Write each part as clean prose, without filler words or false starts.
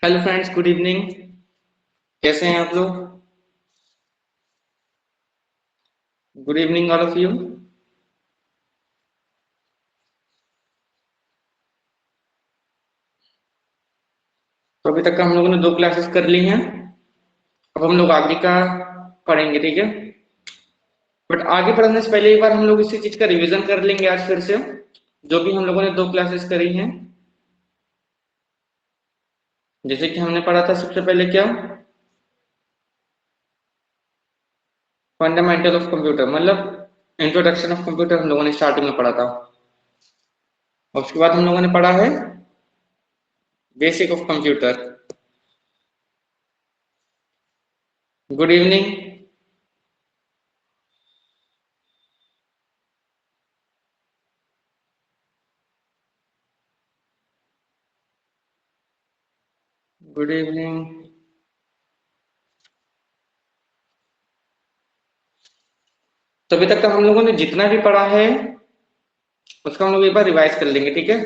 Hello friends, good evening. कैसे हैं आप लोग? Good evening all of you. तो अभी तक का हम लोगों ने 2 क्लासेस कर ली हैं। अब हम लोग आगे का पढ़ेंगे, ठीक है। बट आगे पढ़ने से पहले एक बार हम लोग इसी चीज का रिवीजन कर लेंगे आज फिर से, जो भी हम लोगों ने 2 क्लासेस करी हैं। जैसे कि हमने पढ़ा था सबसे पहले क्या, फंडामेंटल ऑफ कंप्यूटर, मतलब इंट्रोडक्शन ऑफ कंप्यूटर हम लोगों ने स्टार्टिंग में पढ़ा था। और उसके बाद हम लोगों ने पढ़ा है basic of computer. Good evening. Good evening. तो अभी तक का हम लोगों ने जितना भी पढ़ा है उसका हम लोग एक बार रिवाइज कर लेंगे, ठीक है।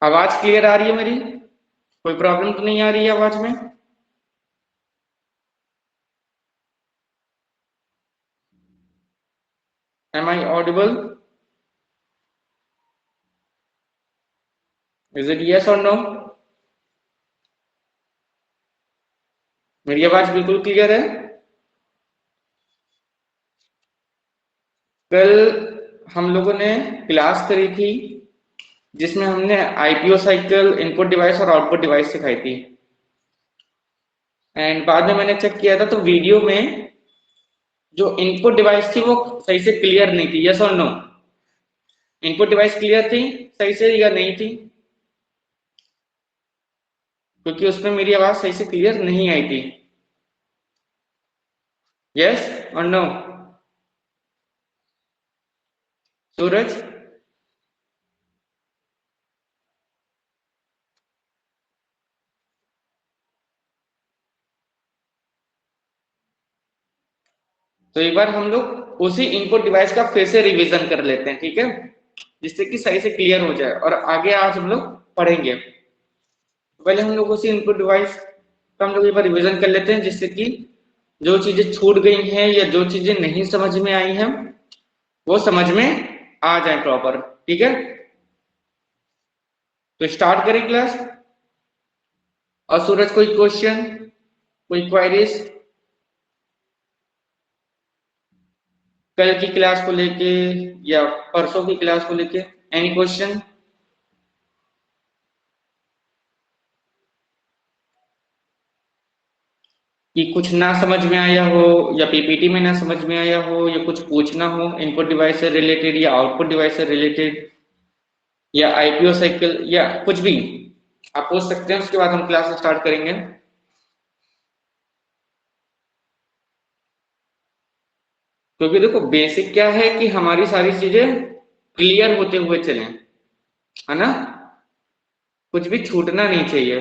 आवाज क्लियर आ रही है मेरी? कोई प्रॉब्लम तो नहीं आ रही है आवाज में? Am I audible? Is it yes और नो? मेरी आवाज बिल्कुल क्लियर है? कल हम लोगों ने क्लास करी थी जिसमें हमने आईपीओ साइकिल, इनपुट डिवाइस और आउटपुट डिवाइस सिखाई थी। एंड बाद में मैंने चेक किया था तो वीडियो में जो इनपुट डिवाइस थी वो सही से क्लियर नहीं थी। यस और नो? इनपुट डिवाइस क्लियर थी सही से या नहीं थी? क्योंकि उसमें मेरी आवाज सही से क्लियर नहीं आई थी। यस और नो? सूरज? तो एक बार हम लोग उसी इनपुट डिवाइस का फिर से रिवीजन कर लेते हैं, ठीक है, जिससे कि सही से क्लियर हो जाए और आगे आज हम लोग पढ़ेंगे। पहले हम लोग उसी इनपुट डिवाइस का हम लोग एक बार रिवीजन कर लेते हैं, जिससे कि जो चीजें छूट गई हैं या जो चीजें नहीं समझ में आई हैं वो समझ में आ जाए प्रॉपर, ठीक है। तो स्टार्ट करें क्लास। और सूरज, कोई क्वेश्चन, कोई क्वेरीज कल की क्लास को लेके या परसों की क्लास को लेके? Any question? कि कुछ ना समझ में आया हो या पीपीटी में ना समझ में आया हो या कुछ पूछना हो इनपुट डिवाइस से रिलेटेड या आउटपुट डिवाइस से रिलेटेड या आईपीओ साइकिल या कुछ भी आप पूछ सकते हैं। उसके बाद हम क्लास स्टार्ट करेंगे। क्योंकि देखो बेसिक क्या है कि हमारी सारी चीजें क्लियर होते हुए चलें, है ना। कुछ भी छूटना नहीं चाहिए।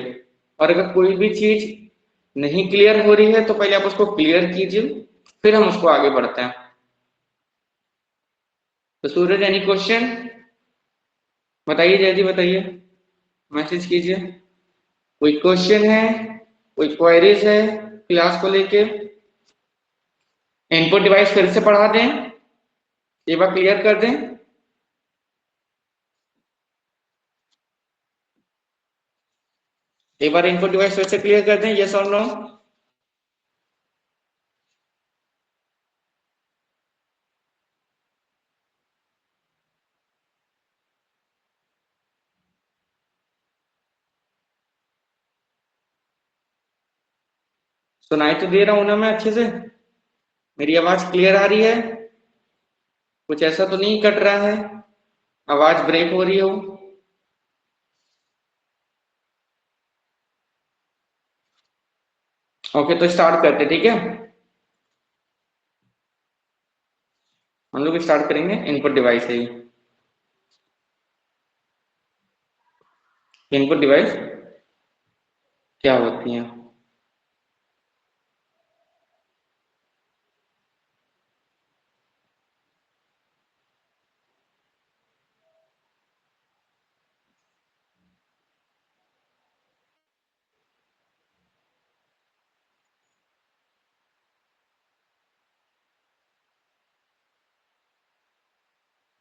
और अगर कोई भी चीज नहीं क्लियर हो रही है तो पहले आप उसको क्लियर कीजिए, फिर हम उसको आगे बढ़ते हैं। तो सूरज, एनी क्वेश्चन? बताइए जल्दी बताइए, मैसेज कीजिए। कोई क्वेश्चन है, कोई क्वेरीज है क्लास को लेके? इनपुट डिवाइस फिर से पढ़ा दें, एक बार क्लियर कर दें। एक बार इनपुट डिवाइस फिर से क्लियर कर दें, यस और नो? सुनाई तो दे रहा हूं ना मैं अच्छे से? मेरी आवाज क्लियर आ रही है? कुछ ऐसा तो नहीं कट रहा है, आवाज ब्रेक हो रही हो? ओके, तो स्टार्ट करते, ठीक है। हम लोग स्टार्ट करेंगे इनपुट डिवाइस से ही। इनपुट डिवाइस क्या होती है?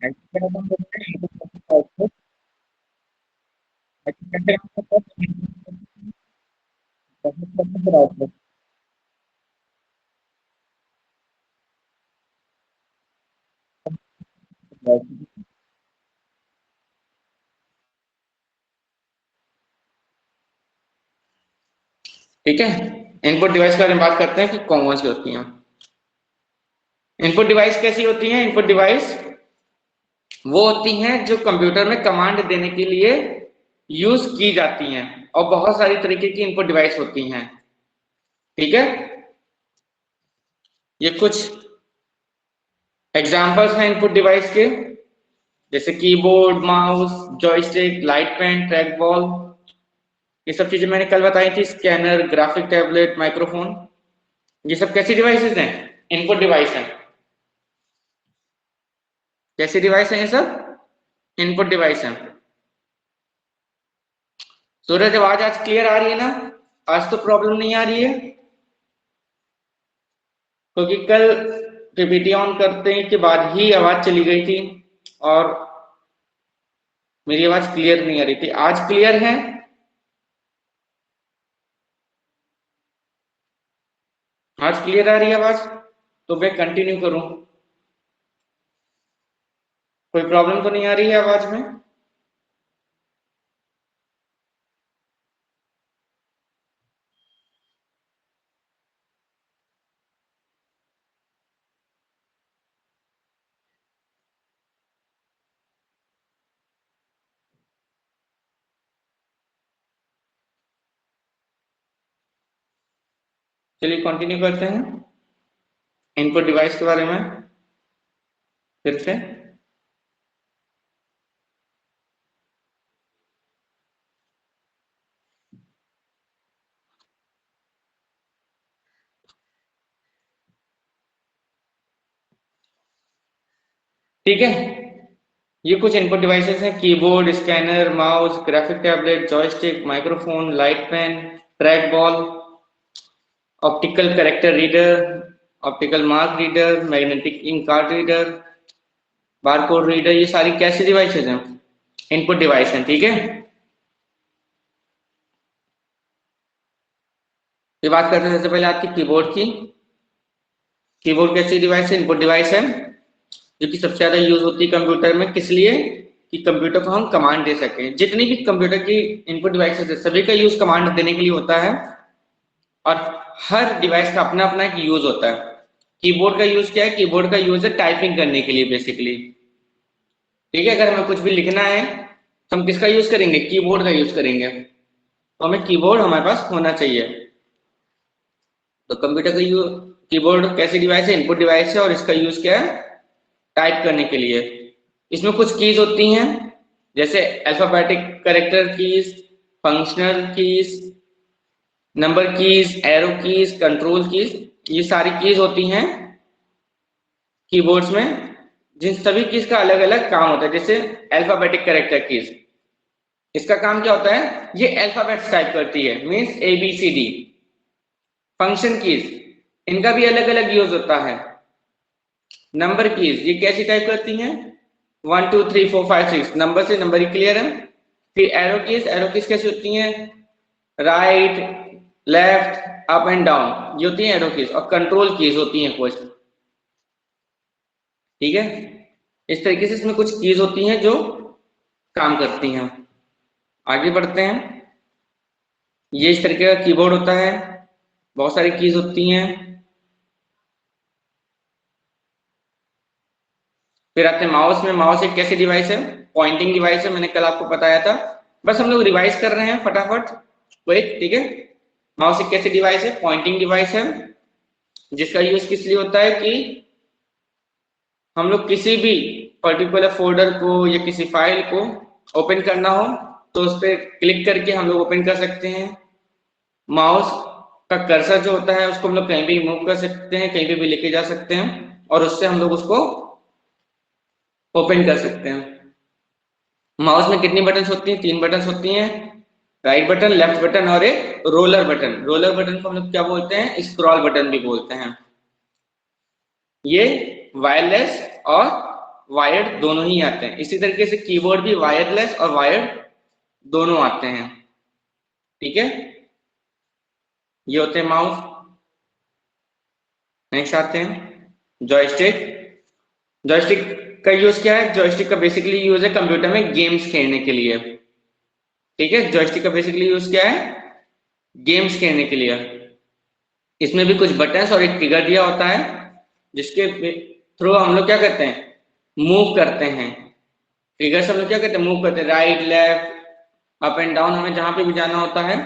ऐसे हम बोलते हैं इनपुट आउटपुट। कैसे आउटपुट। ठीक है, इनपुट डिवाइस के बारे में बात करते हैं कि कौन कौन सी होती हैं। इनपुट डिवाइस कैसी होती हैं? इनपुट डिवाइस वो होती हैं जो कंप्यूटर में कमांड देने के लिए यूज की जाती हैं, और बहुत सारी तरीके की इनपुट डिवाइस होती हैं। ठीक है, ये कुछ एग्जांपल्स हैं इनपुट डिवाइस के, जैसे keyboard, mouse, joystick, light pen, track ball. ये सब चीजें मैंने कल बताई थी। स्कैनर, ग्राफिक टैबलेट, माइक्रोफोन, ये सब कैसी डिवाइसेस हैं? इनपुट डिवाइस हैं। कैसी डिवाइस है ये सब? इनपुट डिवाइस हैं। सूरज, आवाज आज क्लियर आ रही है ना? आज तो प्रॉब्लम नहीं आ रही है, क्योंकि कल पीपीटी ऑन करने के बाद ही आवाज चली गई थी और मेरी आवाज क्लियर नहीं आ रही थी। आज क्लियर है? आज क्लियर आ रही है आवाज? तो मैं कंटिन्यू करूं? कोई प्रॉब्लम तो नहीं आ रही है आवाज में? चलिए कंटिन्यू करते हैं इनपुट डिवाइस के बारे में फिर से। ठीक है, ये कुछ इनपुट डिवाइसेस हैं। Keyboard, scanner, mouse, graphic tablet, joystick, microphone, light pen, track ball, optical character reader, optical mark reader, magnetic ink card reader, barcode reader. ये सारी कैसी डिवाइसेस हैं? इनपुट डिवाइस हैं। ठीक है, ये बात करते हैं सबसे पहले आपकी कीबोर्ड की। कीबोर्ड कैसी डिवाइस है? इनपुट डिवाइस है, जो कि सबसे ज्यादा यूज होती है कंप्यूटर में। किस लिए? कि कंप्यूटर को हम कमांड दे सकें। जितनी भी कंप्यूटर की इनपुट डिवाइसेस है, सभी का यूज कमांड देने के लिए होता है, और हर डिवाइस का अपना अपना एक यूज होता है। कीबोर्ड का यूज क्या है? कीबोर्ड का यूज है टाइपिंग करने के लिए बेसिकली। ठीक है, अगर हमें कुछ भी लिखना है तो हम किसका यूज करेंगे? कीबोर्ड का यूज करेंगे। तो हमें कीबोर्ड हमारे पास होना चाहिए। तो कंप्यूटर का यूज, कीबोर्ड कैसी डिवाइस है? इनपुट डिवाइस है, और इसका यूज क्या है? टाइप करने के लिए। इसमें कुछ कीज होती हैं, जैसे alphabetic character keys, functional keys, number keys, arrow keys, control keys. ये सारी कीज होती हैं कीबोर्ड्स में, जिन सभी कीज का अलग अलग काम होता है। जैसे अल्फाबेटिक कैरेक्टर कीज, इसका काम क्या होता है? ये अल्फाबेट्स टाइप करती है, means A B C D. Function keys, इनका भी अलग अलग यूज होता है। नंबर कीज, ये कैसी टाइप करती हैं? 1 2 3 4 5 6 नंबर से नंबर ही क्लियर है। फिर एरो कीज, एरो कीज कैसी होती हैं? Right, left, up and down, ये होती है एरो कीज। और कंट्रोल कीज होती हैं कुछ। ठीक है, इस तरीके से इसमें कुछ कीज होती हैं जो काम करती हैं। आगे बढ़ते हैं। ये इस तरीके का कीबोर्ड होता है, बहुत सारी कीज होती हैं। फिर आते हैं माउस में। माउस एक कैसी डिवाइस है? पॉइंटिंग डिवाइस है, मैंने कल आपको बताया था। बस हम लोग रिवाइज कर रहे हैं फटाफट क्विक। ठीक है, माउस एक कैसी डिवाइस है? पॉइंटिंग डिवाइस है, जिसका यूज किस लिए होता है कि हम लोग किसी भी पर्टिकुलर फोल्डर को या किसी फाइल को ओपन करना हो तो उस पर क्लिक करके हम लोग ओपन कर सकते हैं। माउस का कर्सर जो होता है उसको हम लोग कहीं भी मूव कर सकते हैं, कहीं भी लेके जा सकते हैं, और उससे हम लोग उसको ओपन कर सकते हैं। माउस में कितनी बटन होती हैं? 3 बटन होती हैं, राइट बटन, लेफ्ट बटन और एक रोलर बटन। रोलर बटन को हम लोग क्या बोलते हैं? स्क्रॉल बटन भी बोलते हैं। ये वायरलेस और वायर्ड दोनों ही आते हैं। इसी तरीके से कीबोर्ड भी वायरलेस और वायर्ड दोनों आते हैं, ठीक है। ये होते हैं माउस। नेक्स्ट आते हैं जॉयस्टिक। जॉयस्टिक का यूज क्या है? जॉयस्टिक का बेसिकली यूज है कंप्यूटर में गेम्स खेलने के लिए, ठीक है। जॉयस्टिक का बेसिकली यूज क्या है? गेम्स खेलने के लिए। इसमें भी कुछ बटन्स और एक ट्रिगर दिया होता है, जिसके थ्रू हम लोग क्या करते हैं? मूव करते हैं। ट्रिगर से हम लोग क्या करते हैं? मूव करते हैं, right left up and down, हमें जहां पे भी जाना होता है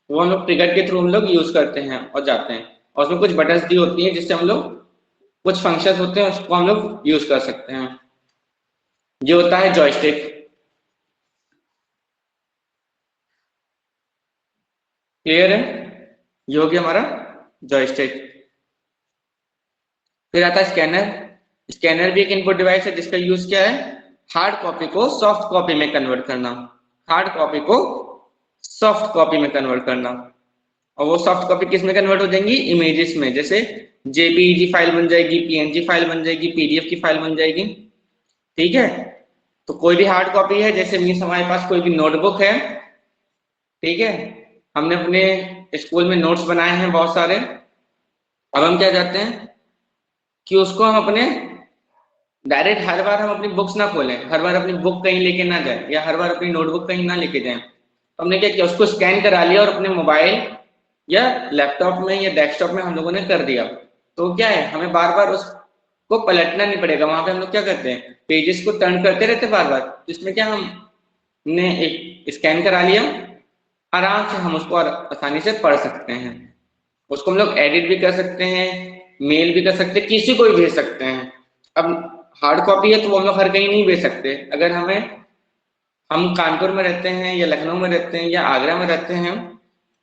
वो हम लोग ट्रिगर के थ्रू हम लोग यूज करते हैं और जाते हैं। और उसमें कुछ बटन्स दी होती हैं जिससे हम लोग कुछ फंक्शंस होते हैं उसको हम लोग यूज कर सकते हैं। ये होता है जॉयस्टिक। क्लियर है? ये हो गया हमारा जॉयस्टिक। फिर आता है स्कैनर। स्कैनर भी एक इनपुट डिवाइस है जिसका यूज क्या है? हार्ड कॉपी को सॉफ्ट कॉपी में कन्वर्ट करना। हार्ड कॉपी को सॉफ्ट कॉपी में कन्वर्ट करना। और वो सॉफ्ट कॉपी किस में कन्वर्ट हो जाएंगी? इमेजेस में। जैसे जेपीईजी फाइल बन जाएगी, पीएनजी फाइल बन जाएगी, पीडीएफ की फाइल बन जाएगी, ठीक है। तो कोई भी हार्ड कॉपी है, जैसे मीन्स हमारे पास कोई भी नोटबुक है, ठीक है, हमने अपने स्कूल में नोट्स बनाए हैं बहुत सारे। अब हम क्या चाहते हैं कि उसको हम अपने डायरेक्ट हर बार हम अपनी बुक्स ना खोलें, हर बार अपनी बुक कहीं लेके ना जाए, या हर बार अपनी नोटबुक कहीं ना लेके जाएं। तो हमने क्या किया? उसको स्कैन करा लिया और अपने मोबाइल या लैपटॉप में या डेस्कटॉप में हम लोगों ने कर दिया। तो क्या है, हमें बार बार उसको पलटना नहीं पड़ेगा। वहां पे हम लोग क्या करते हैं? पेजेस को टर्न करते रहते बार बार। जिसमें क्या, हमने एक स्कैन करा लिया, आराम से हम उसको आसानी से पढ़ सकते हैं। उसको हम लोग एडिट भी कर सकते हैं, मेल भी कर सकते हैं, किसी को भी भेज सकते हैं। अब हार्ड कॉपी है तो वो हम लोग हर कहीं नहीं भेज सकते। अगर हम कानपुर में रहते हैं या लखनऊ में रहते हैं या आगरा में रहते हैं,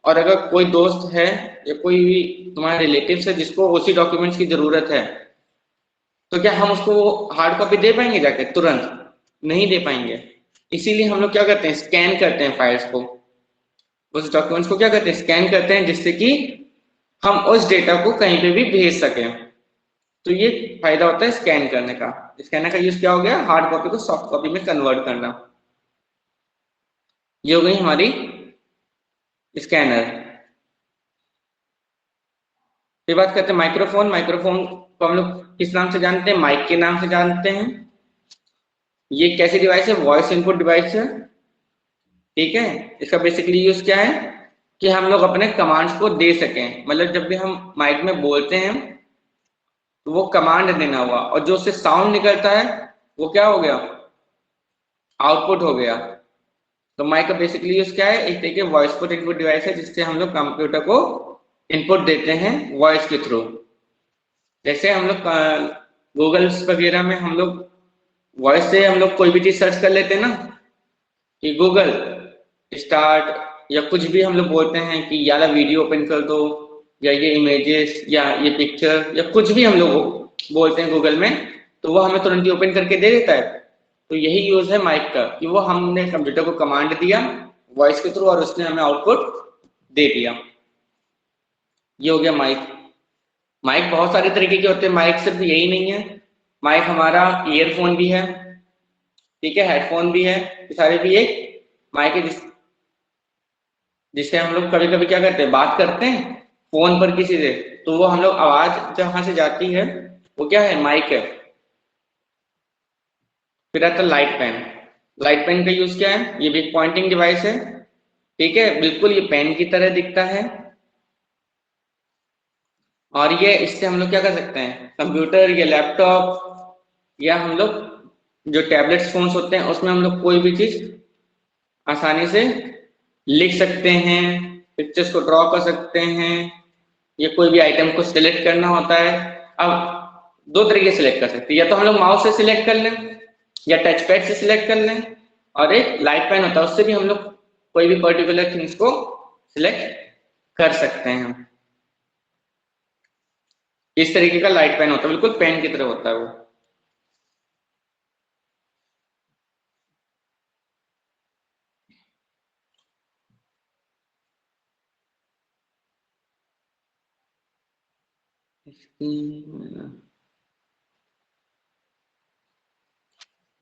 और अगर कोई दोस्त है या कोई भी तुम्हारे रिलेटिव है जिसको उसी डॉक्यूमेंट्स की जरूरत है, तो क्या हम उसको हार्ड कॉपी दे पाएंगे जाके तुरंत? नहीं दे पाएंगे। इसीलिए हम लोग क्या करते हैं? स्कैन करते हैं फाइल्स को, उस डॉक्यूमेंट्स को क्या करते हैं? स्कैन करते हैं, जिससे कि हम उस डेटा को कहीं पे भी भेज सकें। तो ये फायदा होता है स्कैन करने का। स्कैनर का यूज क्या हो गया? हार्ड कॉपी को सॉफ्ट कॉपी में कन्वर्ट करना। ये हो गई हमारी स्कैनर। फिर बात करते हैं माइक्रोफोन। माइक्रोफोन को हम लोग किस नाम से जानते हैं? माइक के नाम से जानते हैं। ये कैसी डिवाइस है? वॉइस इनपुट डिवाइस है, ठीक है। इसका बेसिकली यूज क्या है कि हम लोग अपने कमांड्स को दे सकें। मतलब जब भी हम माइक में बोलते हैं तो वो कमांड देना हुआ, और जो उससे साउंड निकलता है वो क्या हो गया? आउटपुट हो गया। तो माइक का बेसिकली यूज क्या है? एक तरीके वॉइस पुट इनपुट डिवाइस है जिससे हम लोग कंप्यूटर को इनपुट देते हैं वॉइस के थ्रू। जैसे हम लोग गूगल्स वगैरह में हम लोग वॉइस से हम लोग कोई भी चीज सर्च कर लेते हैं ना, कि गूगल स्टार्ट या कुछ भी हम लोग बोलते हैं कि याला वीडियो ओपन कर दो, या ये इमेजेस या ये पिक्चर या कुछ भी हम लोग बोलते हैं गूगल में, तो वो हमें तुरंत ही ओपन करके दे देता है। तो यही यूज है माइक का, कि वो हमने कंप्यूटर को कमांड दिया वॉइस के थ्रू और उसने हमें आउटपुट दे दिया। ये हो गया माइक। माइक बहुत सारे तरीके के होते हैं, माइक सिर्फ यही नहीं है। माइक हमारा ईयरफोन भी है, ठीक है, हेडफोन भी है, ये सारे भी एक माइक है जिससे हम लोग कभी कभी क्या करते हैं? बात करते हैं फोन पर किसी से, तो वो हम लोग आवाज जहां से जाती है वो क्या है? माइक है। फिर आता है लाइट पेन। लाइट पेन का यूज क्या है? ये भी एक पॉइंटिंग डिवाइस है, ठीक है, बिल्कुल ये पेन की तरह दिखता है। और ये इससे हम लोग क्या कर सकते हैं? कंप्यूटर या लैपटॉप या हम लोग जो टैबलेट्स फोन्स होते हैं उसमें हम लोग कोई भी चीज आसानी से लिख सकते हैं, पिक्चर्स को ड्रॉ कर सकते हैं, या कोई भी आइटम को सिलेक्ट करना होता है। अब दो तरीके से सिलेक्ट कर सकते हैं, या तो हम लोग माउस से सिलेक्ट कर लें या टच पैड से सिलेक्ट कर लें, और एक लाइट पेन होता है उससे भी हम लोग कोई भी पर्टिकुलर थिंग्स को सिलेक्ट कर सकते हैं। इस तरीके का लाइट पेन होता है, बिल्कुल पेन की तरह होता है वो।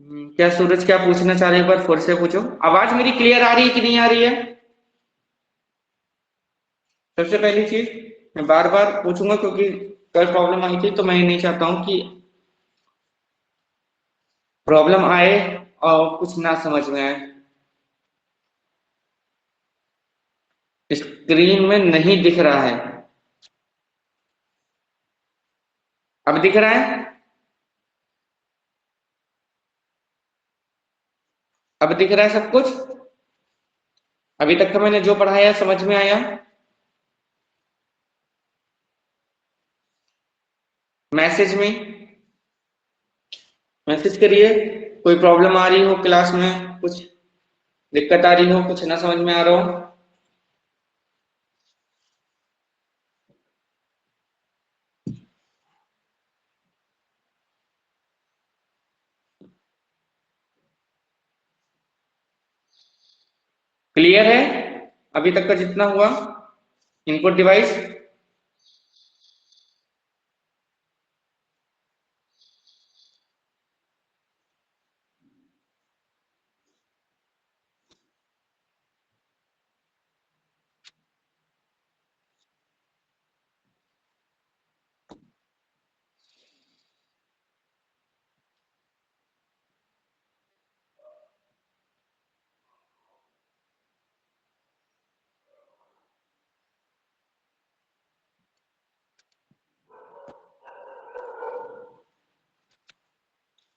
क्या सूरज क्या पूछना चाह रहे हैं? एक बार फिर से पूछो। आवाज मेरी क्लियर आ रही है कि नहीं आ रही है? सबसे पहली चीज, मैं बार बार पूछूंगा क्योंकि कल प्रॉब्लम आई थी, तो मैं ये नहीं चाहता हूं कि प्रॉब्लम आए और कुछ ना समझ में आए। स्क्रीन में नहीं दिख रहा है। अब दिख रहा है? अब दिख रहा है सब कुछ? अभी तक का मैंने जो पढ़ाया समझ में आया? मैसेज में मैसेज करिए। कोई प्रॉब्लम आ रही हो क्लास में, कुछ दिक्कत आ रही हो, कुछ ना समझ में आ रहा हो। क्लियर है अभी तक का जितना हुआ? इनपुट डिवाइस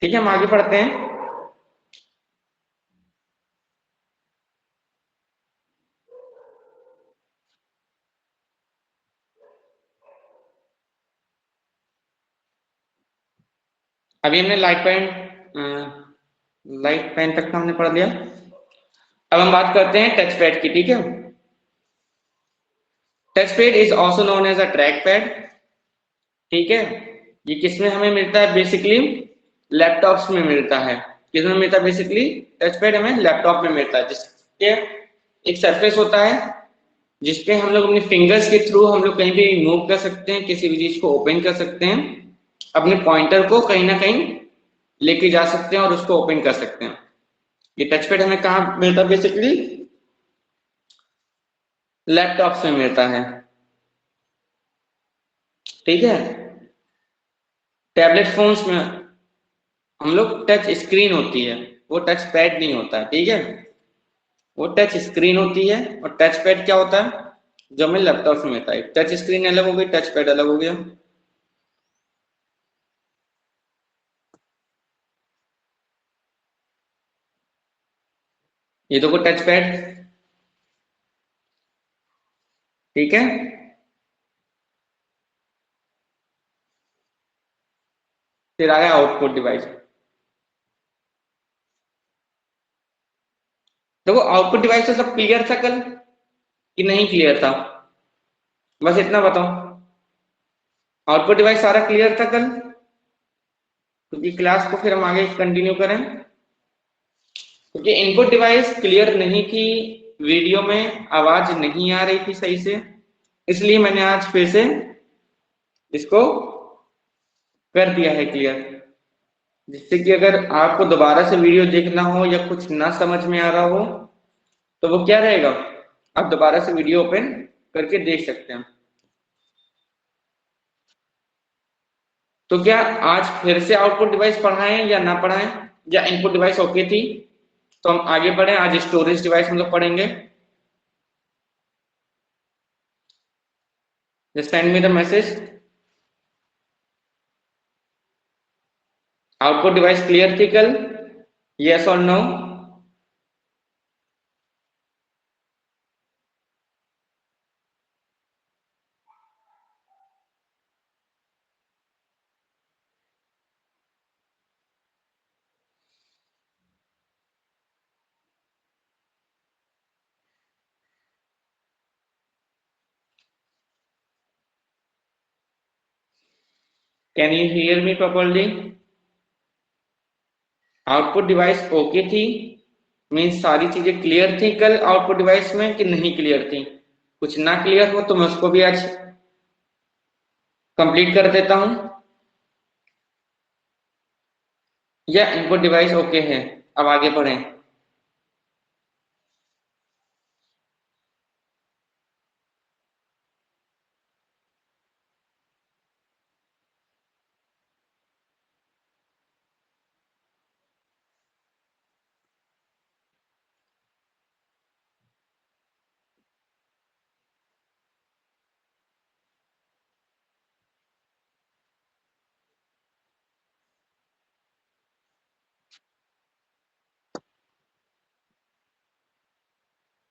ठीक है, हम आगे पढ़ते हैं। अभी हमने लाइट पेन तक का हमने पढ़ लिया। अब हम बात करते हैं टच पैड की। ठीक है, touch pad is also known as a track pad. ठीक है, ये किसमें हमें मिलता है? बेसिकली लैपटॉप्स में मिलता है। किसमें मिलता है? बेसिकली टच पैड हमें लैपटॉप में मिलता है, जिसके एक सरफेस होता है जिसपे हम लोग अपने फिंगर्स के थ्रू हम लोग कहीं भी मूव कर सकते हैं, किसी भी चीज को ओपन कर सकते हैं, अपने पॉइंटर को कहीं ना कहीं लेके जा सकते हैं और उसको ओपन कर सकते हैं। ये टच पैड हमें कहाँ मिलता है? बेसिकली लैपटॉप में मिलता है। ठीक है, टैबलेट फोन्स में हम लोग टच स्क्रीन होती है, वो टच पैड नहीं होता है। ठीक है, वो टच स्क्रीन होती है और टच पैड क्या होता है? जो हमें लैपटॉप में मिलता है। टच स्क्रीन अलग हो गई, टच पैड अलग हो गया। ये देखो टच पैड। ठीक है, फिर आ गया आउटपुट डिवाइस। देखो आउटपुट डिवाइस तो सब क्लियर था कल कि नहीं क्लियर था? बस इतना बताओ, आउटपुट डिवाइस सारा क्लियर था कल? क्योंकि क्लास को फिर हम आगे कंटिन्यू करें, क्योंकि इनपुट डिवाइस क्लियर नहीं थी, वीडियो में आवाज नहीं आ रही थी सही से, इसलिए मैंने आज फिर से इसको कर दिया है क्लियर, जिससे कि अगर आपको दोबारा से वीडियो देखना हो या कुछ ना समझ में आ रहा हो तो वो क्या रहेगा, आप दोबारा से वीडियो ओपन करके देख सकते हैं। तो क्या आज फिर से आउटपुट डिवाइस पढ़ाएं या ना पढ़ाएं, या इनपुट डिवाइस ओके थी? तो हम आगे बढ़े, आज स्टोरेज डिवाइस हम लोग पढ़ेंगे। Just send me the message. Output device clear थी कल? यस और no? Can you hear me properly? Output device okay थी, मीन्स सारी चीजें क्लियर थी कल आउटपुट डिवाइस में कि नहीं क्लियर थी? कुछ ना क्लियर हो तो मैं उसको भी आज कंप्लीट कर देता हूं। या इनपुट डिवाइस ओके है? अब आगे बढ़ें।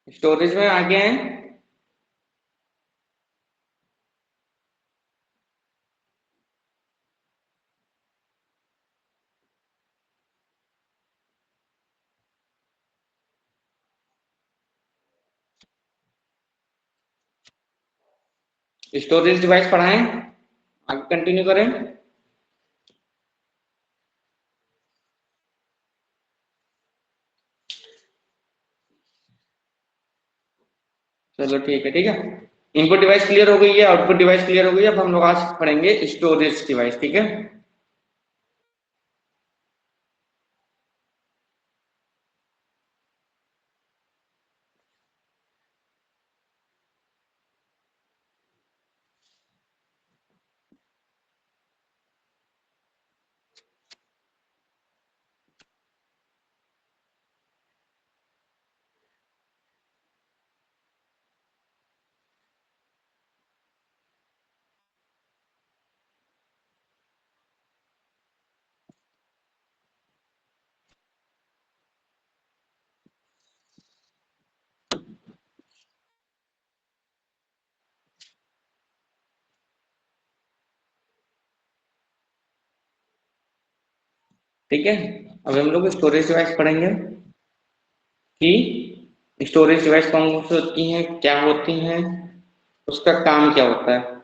स्टोरेज में आगे हैं। स्टोरेज डिवाइस पढ़ाएं, आगे कंटिन्यू करें। चलो ठीक है, ठीक है। इनपुट डिवाइस क्लियर हो गई है, आउटपुट डिवाइस क्लियर हो गई है। अब हम लोग आज पढ़ेंगे स्टोरेज डिवाइस, ठीक है। ठीक है, अब हम लोग स्टोरेज डिवाइस पढ़ेंगे कि स्टोरेज डिवाइस कौन कौन सी होती हैं, क्या होती हैं, उसका काम क्या होता है।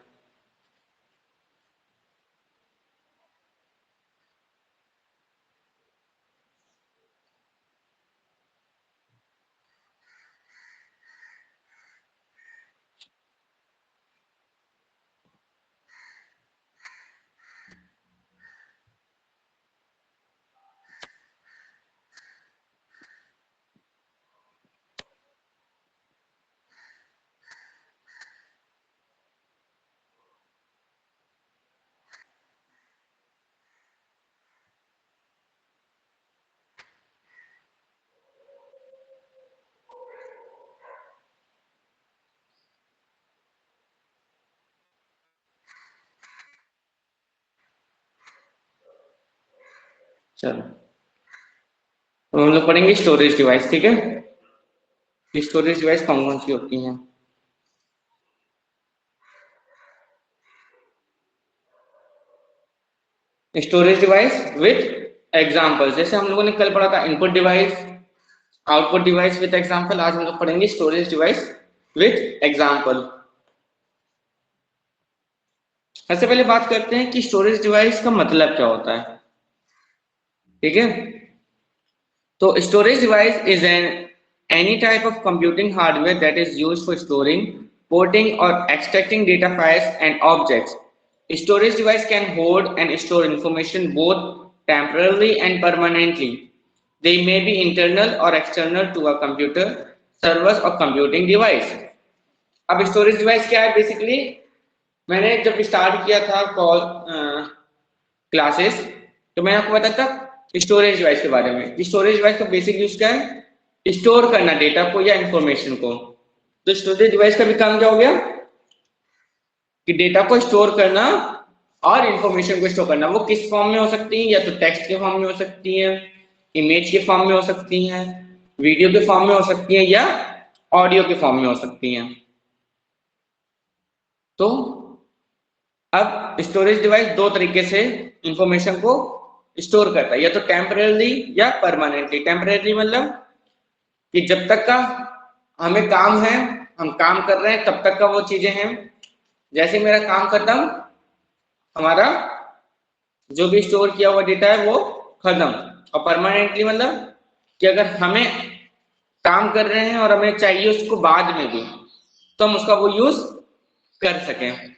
चलो, तो हम लोग पढ़ेंगे स्टोरेज डिवाइस, ठीक है। स्टोरेज डिवाइस कौन कौन सी होती हैं। स्टोरेज डिवाइस विथ एग्जांपल, जैसे हम लोगों ने कल पढ़ा था input device, output device with example, आज हम लोग पढ़ेंगे स्टोरेज डिवाइस विथ एग्जांपल। सबसे पहले बात करते हैं कि स्टोरेज डिवाइस का मतलब क्या होता है, ठीक है। तो storage device is an any type of computing hardware that is used for storing, porting or extracting data files and objects. Storage device can hold and store information both temporarily and permanently. They may be internal or external to a computer, servers or computing device. अब storage device क्या है basically, मैंने जब start किया था call classes, तो मैंने आपको बताया था स्टोरेज डिवाइस के बारे में। स्टोरेज डिवाइस का बेसिक यूज क्या है, स्टोर करना डेटा को या इंफॉर्मेशन को। तो स्टोरेज डिवाइस का भी काम क्या हो गया कि डेटा को स्टोर करना और इंफॉर्मेशन को स्टोर करना। वो किस फॉर्म में हो सकती है, या तो टेक्स्ट के फॉर्म में हो सकती है, इमेज के फॉर्म में हो सकती हैं, वीडियो के फॉर्म में हो सकती हैं, या ऑडियो के फॉर्म में हो सकती हैं। तो अब स्टोरेज डिवाइस दो तरीके से इंफॉर्मेशन को स्टोर करता है, या तो टेम्परेरी या परमानेंटली। टेम्परेरी मतलब कि जब तक का हमें काम है, हम काम कर रहे हैं, तब तक का वो चीजें हैं। जैसे मेरा काम खत्म, हमारा जो भी स्टोर किया हुआ डेटा है वो खत्म। और परमानेंटली मतलब कि अगर हमें काम कर रहे हैं और हमें चाहिए उसको बाद में भी, तो हम उसका वो यूज कर सकें।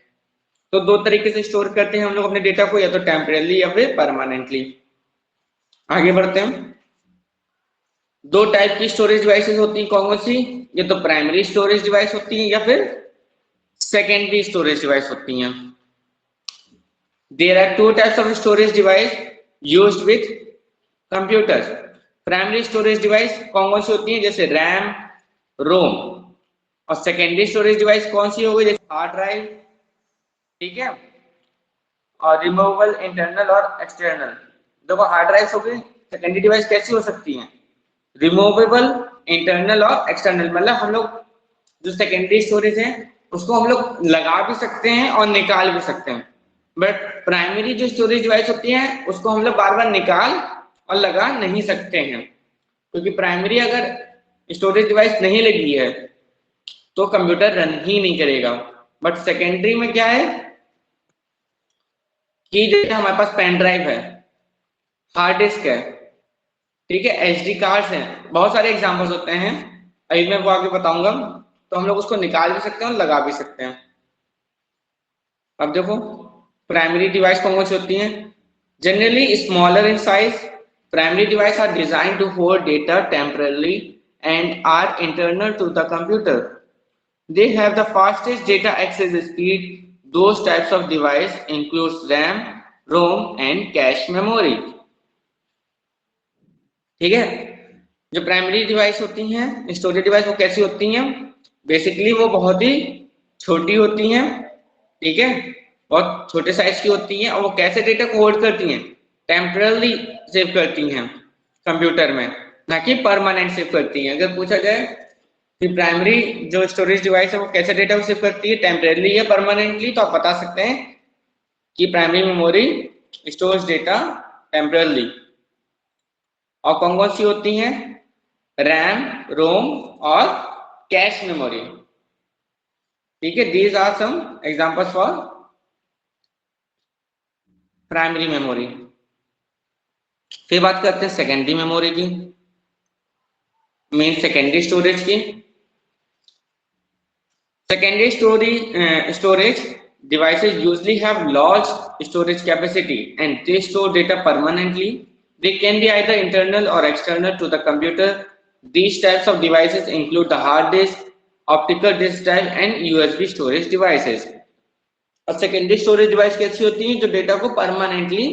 तो दो तरीके से स्टोर करते हैं हम लोग अपने डेटा को, या तो टेम्परेरी या फिर परमानेंटली। आगे बढ़ते हैं। दो टाइप की स्टोरेज डिवाइसेस होती हैं, कौन कौन सी? ये तो प्राइमरी स्टोरेज डिवाइस होती हैं या फिर सेकेंडरी स्टोरेज डिवाइस होती हैं। There are two types of storage device used with computers. Primary storage device कौन कौन सी होती हैं? जैसे रैम, रोम। और सेकेंडरी स्टोरेज डिवाइस कौन सी हो गई? जैसे हार्ड ड्राइव, ठीक है, और रिमूवेबल इंटरनल और एक्सटर्नल। देखो हार्ड ड्राइव हो गई, सेकेंडरी डिवाइस कैसी हो सकती है? रिमूवेबल इंटरनल और एक्सटर्नल। मतलब हम लोग जो सेकेंडरी स्टोरेज है उसको हम लोग लगा भी सकते हैं और निकाल भी सकते हैं, बट प्राइमरी जो स्टोरेज डिवाइस होती है उसको हम लोग बार बार निकाल और लगा नहीं सकते हैं, क्योंकि प्राइमरी अगर स्टोरेज डिवाइस नहीं लगी है तो कंप्यूटर रन ही नहीं करेगा। बट सेकेंडरी में क्या है कि जैसे हमारे पास पेन ड्राइव है, हार्ड डिस्क है, ठीक है, एचडी कार्ड्स हैं, बहुत सारे एग्जांपल्स होते हैं, अभी मैं वो आगे बताऊंगा। तो हम लोग उसको निकाल भी सकते हैं और लगा भी सकते हैं। अब देखो प्राइमरी डिवाइस कौन कौन सी होती हैं? Generally smaller in size, primary device are design to hold data temporarily and are internal to the computer. They have the fastest data access speed. Those types of device includes RAM, ROM and cache memory. ठीक है, जो primary device होती हैं storage device वो कैसी होती हैं? Basically वो बहुत ही छोटी होती हैं, ठीक है, बहुत छोटे साइज की होती हैं और वो कैसे डेटा को होल्ड करती हैं? टेम्परली सेव करती हैं कंप्यूटर में, ना कि परमानेंट सेव करती हैं। अगर पूछा जाए कि प्राइमरी जो स्टोरेज डिवाइस है वो कैसे डेटा को सेव करती है, टेम्परेली या परमानेंटली, तो आप बता सकते हैं कि primary memory stores data temporarily. और कौन कौन सी होती हैं? रैम, रोम और कैश मेमोरी, ठीक है। These are some examples for primary memory. फिर बात करते हैं सेकेंडरी मेमोरी की, मेन सेकेंडरी स्टोरेज की। Secondary storage devices usually have large storage capacity and they store data permanently. They can be either internal or external to the computer. These types of devices include the hard disk, optical disk drive and USB storage devices. अब secondary storage device कैसी होती है? जो data को permanently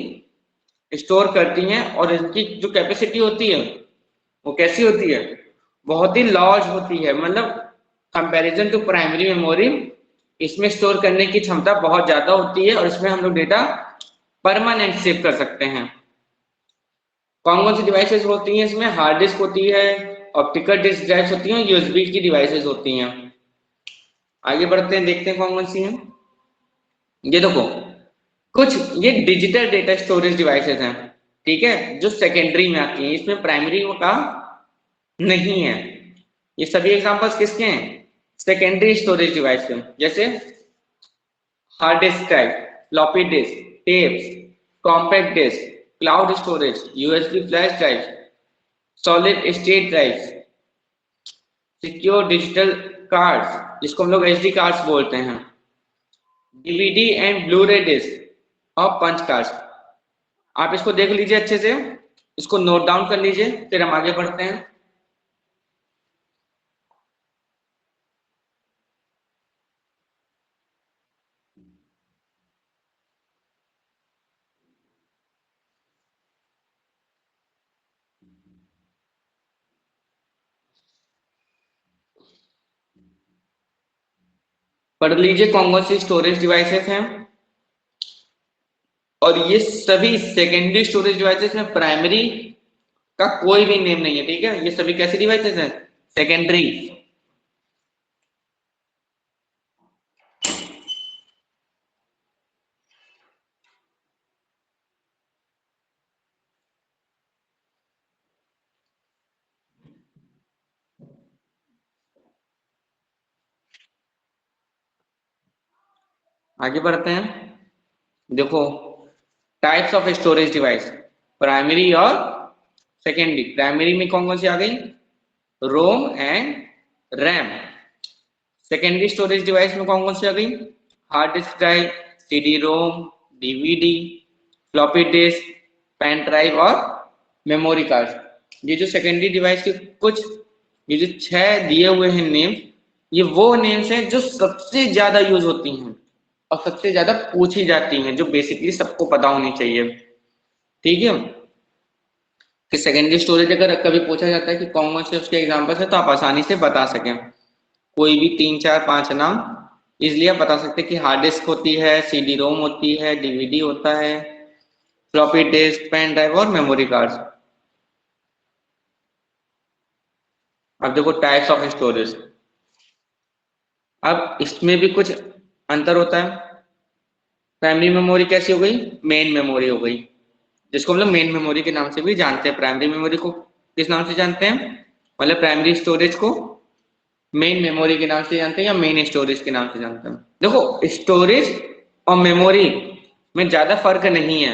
store करती हैं और इनकी जो कैपेसिटी होती है वो कैसी होती है? बहुत ही लार्ज होती है। मतलब कंपैरिजन टू प्राइमरी मेमोरी इसमें स्टोर करने की क्षमता बहुत ज्यादा होती है और इसमें हम लोग डेटा परमानेंट सेव कर सकते हैं। कौन कौन सी डिवाइसेस होती हैं इसमें? हार्ड डिस्क होती है, ऑप्टिकल डिस्क ड्राइव्स होती हैं, यूएसबी की डिवाइसेस होती हैं। आगे बढ़ते हैं, देखते हैं कौन कौन सी हैं। ये देखो कुछ ये डिजिटल डेटा स्टोरेज डिवाइसेस हैं, ठीक है, जो सेकेंडरी में आती हैं, इसमें प्राइमरी का नहीं है। ये सभी एग्जांपल्स किसके हैं? सेकेंडरी स्टोरेज डिवाइस के, जैसे hard disk drive, floppy disk, tapes, compact disk, cloud storage, USB flash drive, solid state drive, secure digital cards जिसको हम लोग एचडी कार्ड्स बोलते हैं, डीवीडी एंड ब्लू-रे डिस्क और पंच कार्ड्स। आप इसको देख लीजिए अच्छे से, इसको नोट डाउन कर लीजिए, फिर हम आगे बढ़ते हैं। पढ़ लीजिए कौन कौन सी स्टोरेज डिवाइसेस हैं। और ये सभी सेकेंडरी स्टोरेज डिवाइसेस में प्राइमरी का कोई भी नेम नहीं है, ठीक है। ये सभी कैसी डिवाइसेस हैं? सेकेंडरी। आगे बढ़ते हैं, देखो types of storage device, primary और सेकेंडरी। प्राइमरी में कौन कौन सी आ गई? ROM and RAM. Secondary storage device में कौन कौन सी आ गई? Hard disk drive, CD ROM, DVD, floppy disk, pen drive और मेमोरी कार्ड। ये जो सेकेंडरी डिवाइस के कुछ, ये जो 6 दिए हुए हैं नेम, ये वो नेम्स हैं जो सबसे ज्यादा यूज होती हैं और सबसे ज्यादा पूछी जाती हैं, जो बेसिकली सबको पता होनी चाहिए। ठीक है, कि सेकेंडरी स्टोरेज अगर कभी पूछा जाता है कि कौन कौन से उसके एग्जांपल्स है, तो आप आसानी से बता सकें कोई भी 3 4 5 नाम इसलिए आप बता सकते हैं कि हार्ड डिस्क होती है, सीडी रोम होती है, डीवीडी होता है, फ्लॉपी डिस्क, पेन ड्राइव और मेमोरी कार्ड। अब देखो टाइप्स ऑफ स्टोरेज, अब इसमें भी कुछ अंतर होता है। प्राइमरी मेमोरी कैसी हो गई, मेन मेमोरी हो गई, जिसको हम लोग मेन मेमोरी के नाम से भी जानते हैं। प्राइमरी मेमोरी को किस नाम से जानते हैं, मतलब प्राइमरी स्टोरेज को मेन मेमोरी के नाम से जानते हैं या मेन स्टोरेज के नाम से जानते हैं। देखो स्टोरेज और मेमोरी में ज्यादा फर्क नहीं है,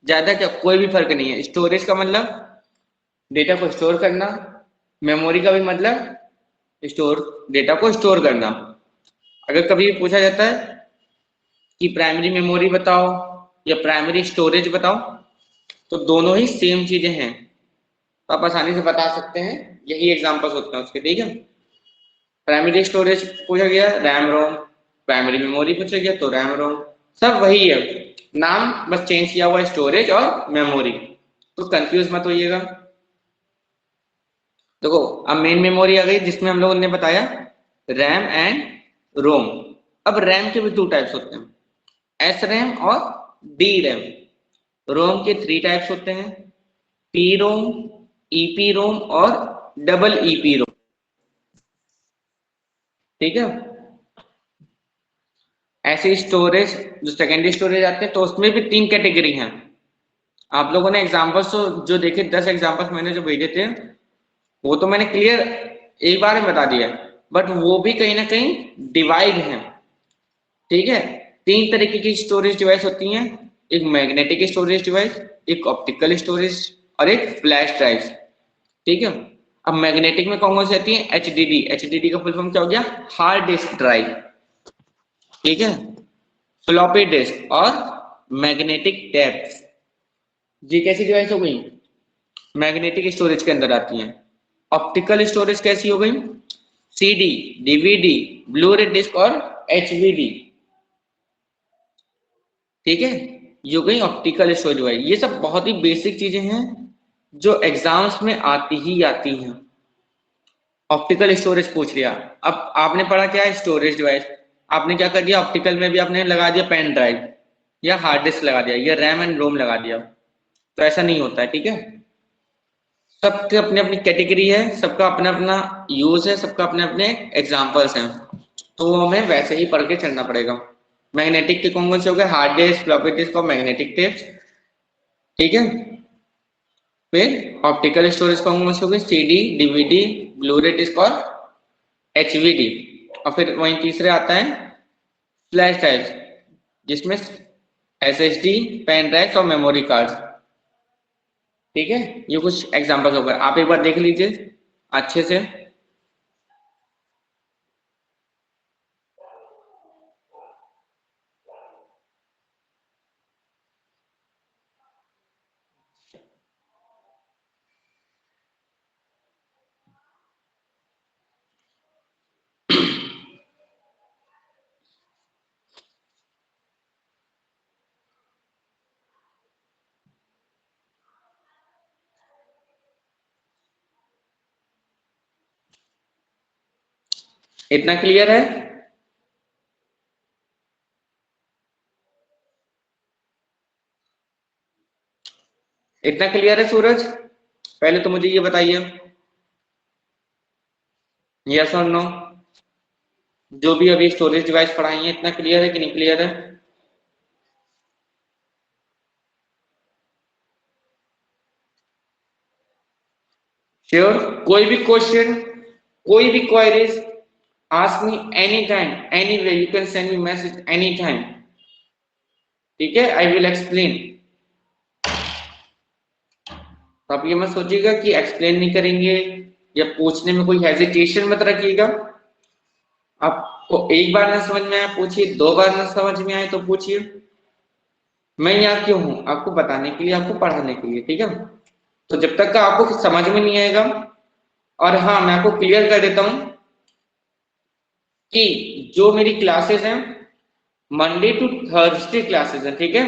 ज्यादा क्या, कोई भी फर्क नहीं है। स्टोरेज का मतलब डेटा को स्टोर करना, मेमोरी का भी मतलब स्टोर, डेटा को स्टोर करना। अगर कभी पूछा जाता है कि प्राइमरी मेमोरी बताओ या प्राइमरी स्टोरेज बताओ, तो दोनों ही सेम चीजें हैं, तो आप आसानी से बता सकते हैं, यही एग्जांपल्स होते हैं उसके। ठीक है, प्राइमरी स्टोरेज पूछा गया रैम रोम, प्राइमरी मेमोरी पूछा गया तो रैम रोम, सब वही है, नाम बस चेंज किया हुआ है, स्टोरेज और मेमोरी, तो कंफ्यूज मत होइएगा। देखो अब मेन मेमोरी आ गई, जिसमें हम लोगों ने बताया रैम एंड रोम। अब रैम के भी 2 टाइप्स होते हैं, एस रैम और डी रैम। रोम के 3 टाइप्स होते हैं, पी रोम, ईपी रोम और डबल ईपी रोम। ठीक है, ऐसे स्टोरेज जो सेकेंडरी स्टोरेज आते हैं, तो उसमें भी 3 कैटेगरी हैं। आप लोगों ने एग्जांपल्स तो जो देखे, 10 एग्जांपल्स मैंने जो भेजे थे, वो तो मैंने क्लियर एक बार में बता दिया, बट वो भी कहीं ना कहीं डिवाइड है। ठीक है, 3 तरीके की स्टोरेज डिवाइस होती हैं, एक मैग्नेटिक स्टोरेज डिवाइस, एक ऑप्टिकल स्टोरेज और एक फ्लैश ड्राइव। ठीक है, अब मैग्नेटिक में कौन कौन सी आती है, एचडीडी, एचडीडी का फुल फॉर्म क्या हो गया, हार्ड डिस्क ड्राइव। ठीक है, फ्लॉपी डिस्क और मैग्नेटिक टेप्स, ये कैसी डिवाइस हो गई, मैग्नेटिक स्टोरेज के अंदर आती हैं। ऑप्टिकल स्टोरेज कैसी हो गई, सीडी, डीवीडी, ब्लू-रे डिस्क और एचवीडी। ठीक है, ये हो गई ऑप्टिकल स्टोरेज डिवाइस। ये सब बहुत ही बेसिक चीजें हैं जो एग्जाम्स में आती ही आती हैं। ऑप्टिकल स्टोरेज पूछ लिया, अब आपने पढ़ा क्या है स्टोरेज डिवाइस, आपने क्या कर दिया, ऑप्टिकल में भी आपने लगा दिया पेन ड्राइव या हार्ड डिस्क लगा दिया या रैम एंड रोम लगा दिया, तो ऐसा नहीं होता है। ठीक है, सबके अपने अपनी कैटेगरी है, सबका अपना अपना यूज है, सबका अपने अपने एग्जाम्पल्स हैं, तो हमें वैसे ही पढ़ के चलना पड़ेगा। मैग्नेटिक के कौन कौन से हो गए, हार्ड डिस्क, फ्लॉपी डिस्क और मैग्नेटिक टेप्स। ठीक है, फिर ऑप्टिकल स्टोरेज कौन कौन से हो गए, सीडी, डीवीडी, ब्लू-रे डिस्क और एचवीडी। और फिर वहीं तीसरे आता है फ्लैश ड्राइव, जिसमें एसएसडी, पेन ड्राइव और मेमोरी कार्ड। ठीक है, ये कुछ एग्जांपल्स हो गए, आप एक बार देख लीजिए अच्छे से। इतना क्लियर है, इतना क्लियर है सूरज, पहले तो मुझे ये बताइए यस और नो, जो भी अभी स्टोरेज डिवाइस पढ़ाई है इतना क्लियर है कि नहीं क्लियर है। श्योर, कोई भी क्वेश्चन, कोई भी queries, ask me any time, any way, you can send me message any time. ठीक है, आई विल एक्सप्लेन। तो आप ये मत सोचिएगा कि एक्सप्लेन नहीं करेंगे या पूछने में कोई हेजिटेशन मत रखिएगा। आपको एक बार ना समझ में आया पूछिए, 2 बार ना समझ में आए तो पूछिए। मैं यहाँ क्यों हूँ, आपको बताने के लिए, आपको पढ़ाने के लिए। ठीक है, तो जब तक का आपको समझ में नहीं आएगा, और हाँ मैं आपको क्लियर कर देता हूं कि जो मेरी क्लासेस हैं मंडे टू थर्सडे क्लासेस है, ठीक है,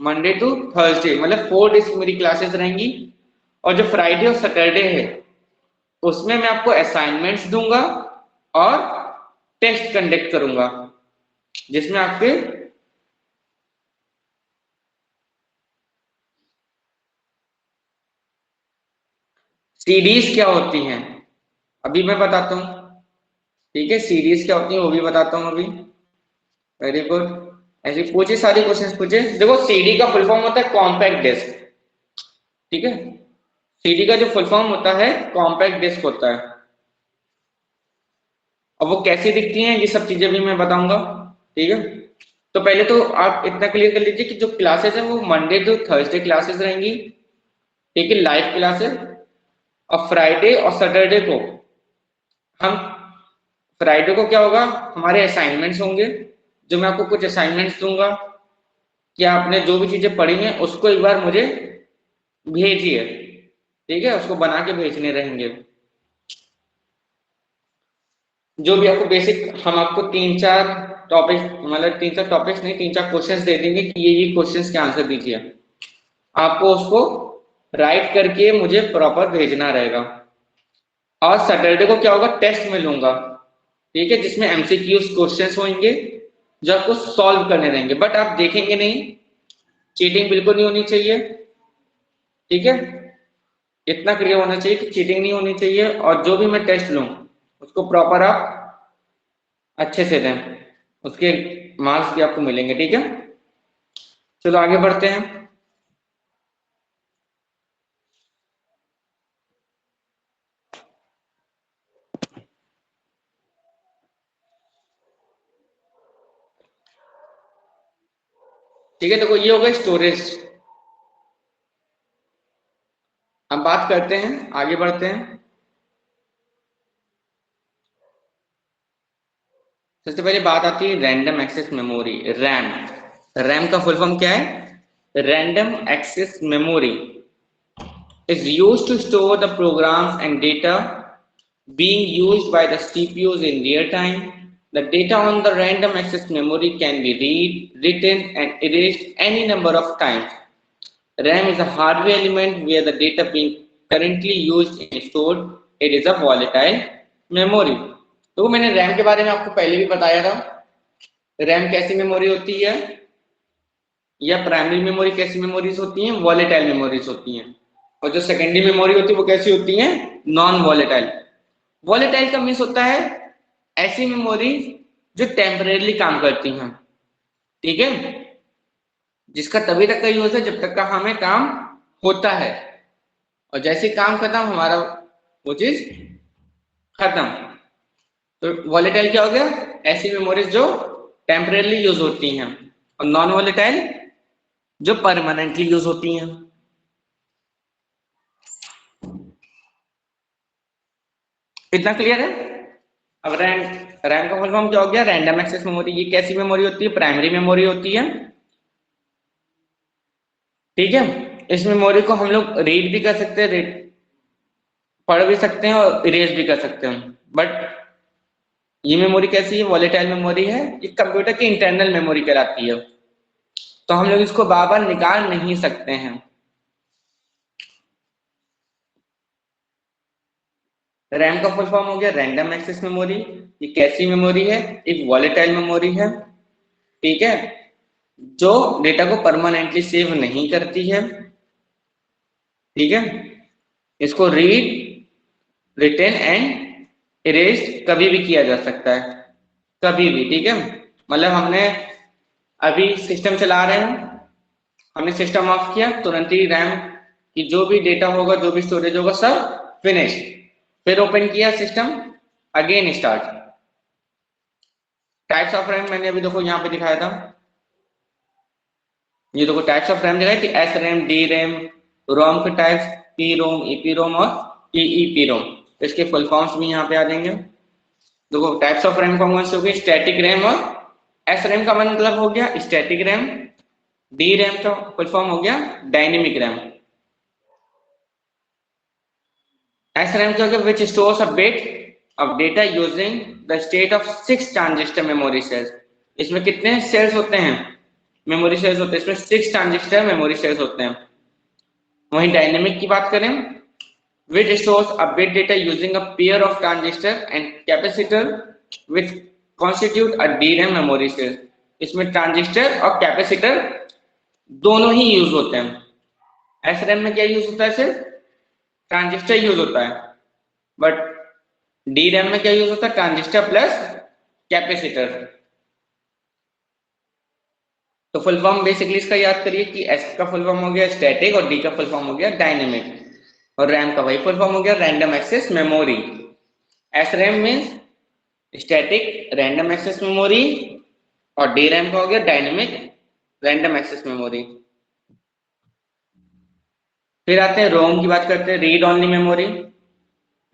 मंडे टू थर्सडे मतलब 4 डेज मेरी क्लासेस रहेंगी। और जो फ्राइडे और सैटरडे है उसमें मैं आपको असाइनमेंट्स दूंगा और टेस्ट कंडक्ट करूंगा, जिसमें आपके सीरीज क्या होती हैं अभी मैं बताता हूँ, ठीक है, सीरीज क्या होती है वो भी बताता हूँ अभी। वेरी गुड, ऐसे पूछे, सारे क्वेश्चंस पूछे। देखो सीडी का फुल फॉर्म होता है कॉम्पैक्ट डिस्क, ठीक है, सीडी का जो फुल फॉर्म होता है कॉम्पैक्ट डिस्क होता है। और वो कैसी दिखती हैं ये सब चीजें भी मैं बताऊंगा, ठीक है। तो पहले तो आप इतना क्लियर कर लीजिए कि जो क्लासेस हैं वो मंडे टू थर्सडे क्लासेस रहेंगी, ठीक है, लाइव क्लासेस। और फ्राइडे और सैटरडे को हम, फ्राइडे को क्या होगा, हमारे असाइनमेंट्स होंगे, जो मैं आपको कुछ असाइनमेंट्स दूंगा कि आपने जो भी चीजें पढ़ी हैं उसको एक बार मुझे भेजिए, ठीक है, उसको बना के भेजने रहेंगे। जो भी आपको बेसिक, हम आपको 3-4 टॉपिक, मतलब 3-4 टॉपिक्स नहीं, 3-4 क्वेश्चंस दे देंगे कि ये क्वेश्चंस के आंसर दीजिए। आपको उसको राइट करके मुझे प्रॉपर भेजना रहेगा। और सैटरडे को क्या होगा, टेस्ट में लूंगा, ठीक है, जिसमें एमसीक्यूज क्वेश्चंस होंगे जो आपको सॉल्व करने रहेंगे, बट आप देखेंगे नहीं, चीटिंग बिल्कुल नहीं होनी चाहिए, ठीक है, इतना क्लियर होना चाहिए कि चीटिंग नहीं होनी चाहिए। और जो भी मैं टेस्ट लूं उसको प्रॉपर आप अच्छे से दें, उसके मार्क्स भी आपको मिलेंगे, ठीक है। चलो आगे बढ़ते हैं। ठीक है, देखो ये हो गया स्टोरेज। हम बात करते हैं, आगे बढ़ते हैं। सबसे पहले बात आती है random access memory, RAM. RAM का फुल फॉर्म क्या है, random access memory is used to store the programs and data being used by the CPUs in real time. The data on the random access memory can be read, written, and erased any number of times. RAM is a hardware element where the data being currently used is stored. It is a volatile memory. तो मैंने RAM के बारे में आपको पहले भी बताया था। रैम कैसी मेमोरी होती है, या प्राइमरी मेमोरी कैसी मेमोरीज होती हैं, वॉलेटाइल मेमोरीज होती हैं। और जो सेकेंडरी मेमोरी होती है वो कैसी होती है, नॉन वॉलेटाइल। वॉलेटाइल का मीन्स होता है ऐसी मेमोरी जो टेम्परेरी काम करती हैं, ठीक है, जिसका तभी तक का यूज है जब तक का हमें काम होता है, और जैसे काम खत्म हमारा वो चीज खत्म। तो वॉलेटाइल क्या हो गया, ऐसी मेमोरीज जो टेम्परेरी यूज होती हैं, और नॉन वॉलेटाइल जो परमानेंटली यूज होती हैं। इतना क्लियर है। अब रैम, रैम का फुल फॉर्म क्या हो गया, रैंडम एक्सेस मेमोरी। ये कैसी मेमोरी होती है, प्राइमरी मेमोरी होती है, ठीक है। इस मेमोरी को हम लोग रीड भी कर सकते हैं, पढ़ भी सकते हैं और इरेज भी कर सकते हैं। बट ये मेमोरी कैसी है, वॉलेटाइल मेमोरी है, ये कंप्यूटर की इंटरनल मेमोरी कहलाती है, तो हम लोग इसको बार बार निकाल नहीं सकते हैं। रैम का फुल फॉर्म हो गया रैंडम एक्सेस मेमोरी। ये कैसी मेमोरी है, एक वॉलेटाइल मेमोरी है, ठीक है, जो डेटा को परमानेंटली सेव नहीं करती है, ठीक है। इसको रीड, रिटेन एंड इरेज कभी भी किया जा सकता है, कभी भी, ठीक है। मतलब हमने अभी सिस्टम चला रहे हैं, हमने सिस्टम ऑफ किया, तुरंत ही रैम की जो भी डेटा होगा, जो भी स्टोरेज होगा, सब फिनिश। फिर ओपन किया system, again start. Types of RAM मैंने अभी देखो यहाँ पे दिखाया था, ये देखो टाइप्स ऑफ रैम दिखाया कि एस रैम, डी रैम, रोम के टाइप्स, पी रोम, ईपी रोम और ईईपी रोम। इसके फुल फॉर्म्स भी यहाँ पे आ जाएंगे। देखो टाइप्स ऑफ रैम कौन से हो गए, स्टैटिक रैम, और एस रैम का मतलब हो गया स्टैटिक रैम, डी रैम का फुल फॉर्म हो गया डायनेमिक रैम। SRAM क्या होगा, which stores a bit of data using the state of 6 transistor memory cells. इसमें कितने सेल्स होते हैं, मेमोरी सेल्स होते हैं, इसमें 6 ट्रांजिस्टर मेमोरी सेल्स होते हैं। वहीं डायनेमिक की बात करें, which stores a bit data using a pair of transistor and capacitor which constitute a DRAM memory cell। इसमें ट्रांजिस्टर और कैपेसिटर दोनों ही यूज होते हैं। SRAM में क्या यूज होता है, सिर्फ ट्रांजिस्टर यूज होता है, बट DRAM में क्या यूज होता है, ट्रांजिस्टर प्लस कैपेसिटर। तो फुल फॉर्म बेसिकली इसका याद करिए कि S का फुल फॉर्म हो गया स्टैटिक और D का फुल फॉर्म हो गया डायनेमिक, और रैम का वही फुल फॉर्म हो गया random access memory. SRAM means static random access memory और DRAM का हो गया डायनेमिक रैंडम एक्सेस मेमोरी। फिर आते हैं रोम की बात करते हैं, read only memory.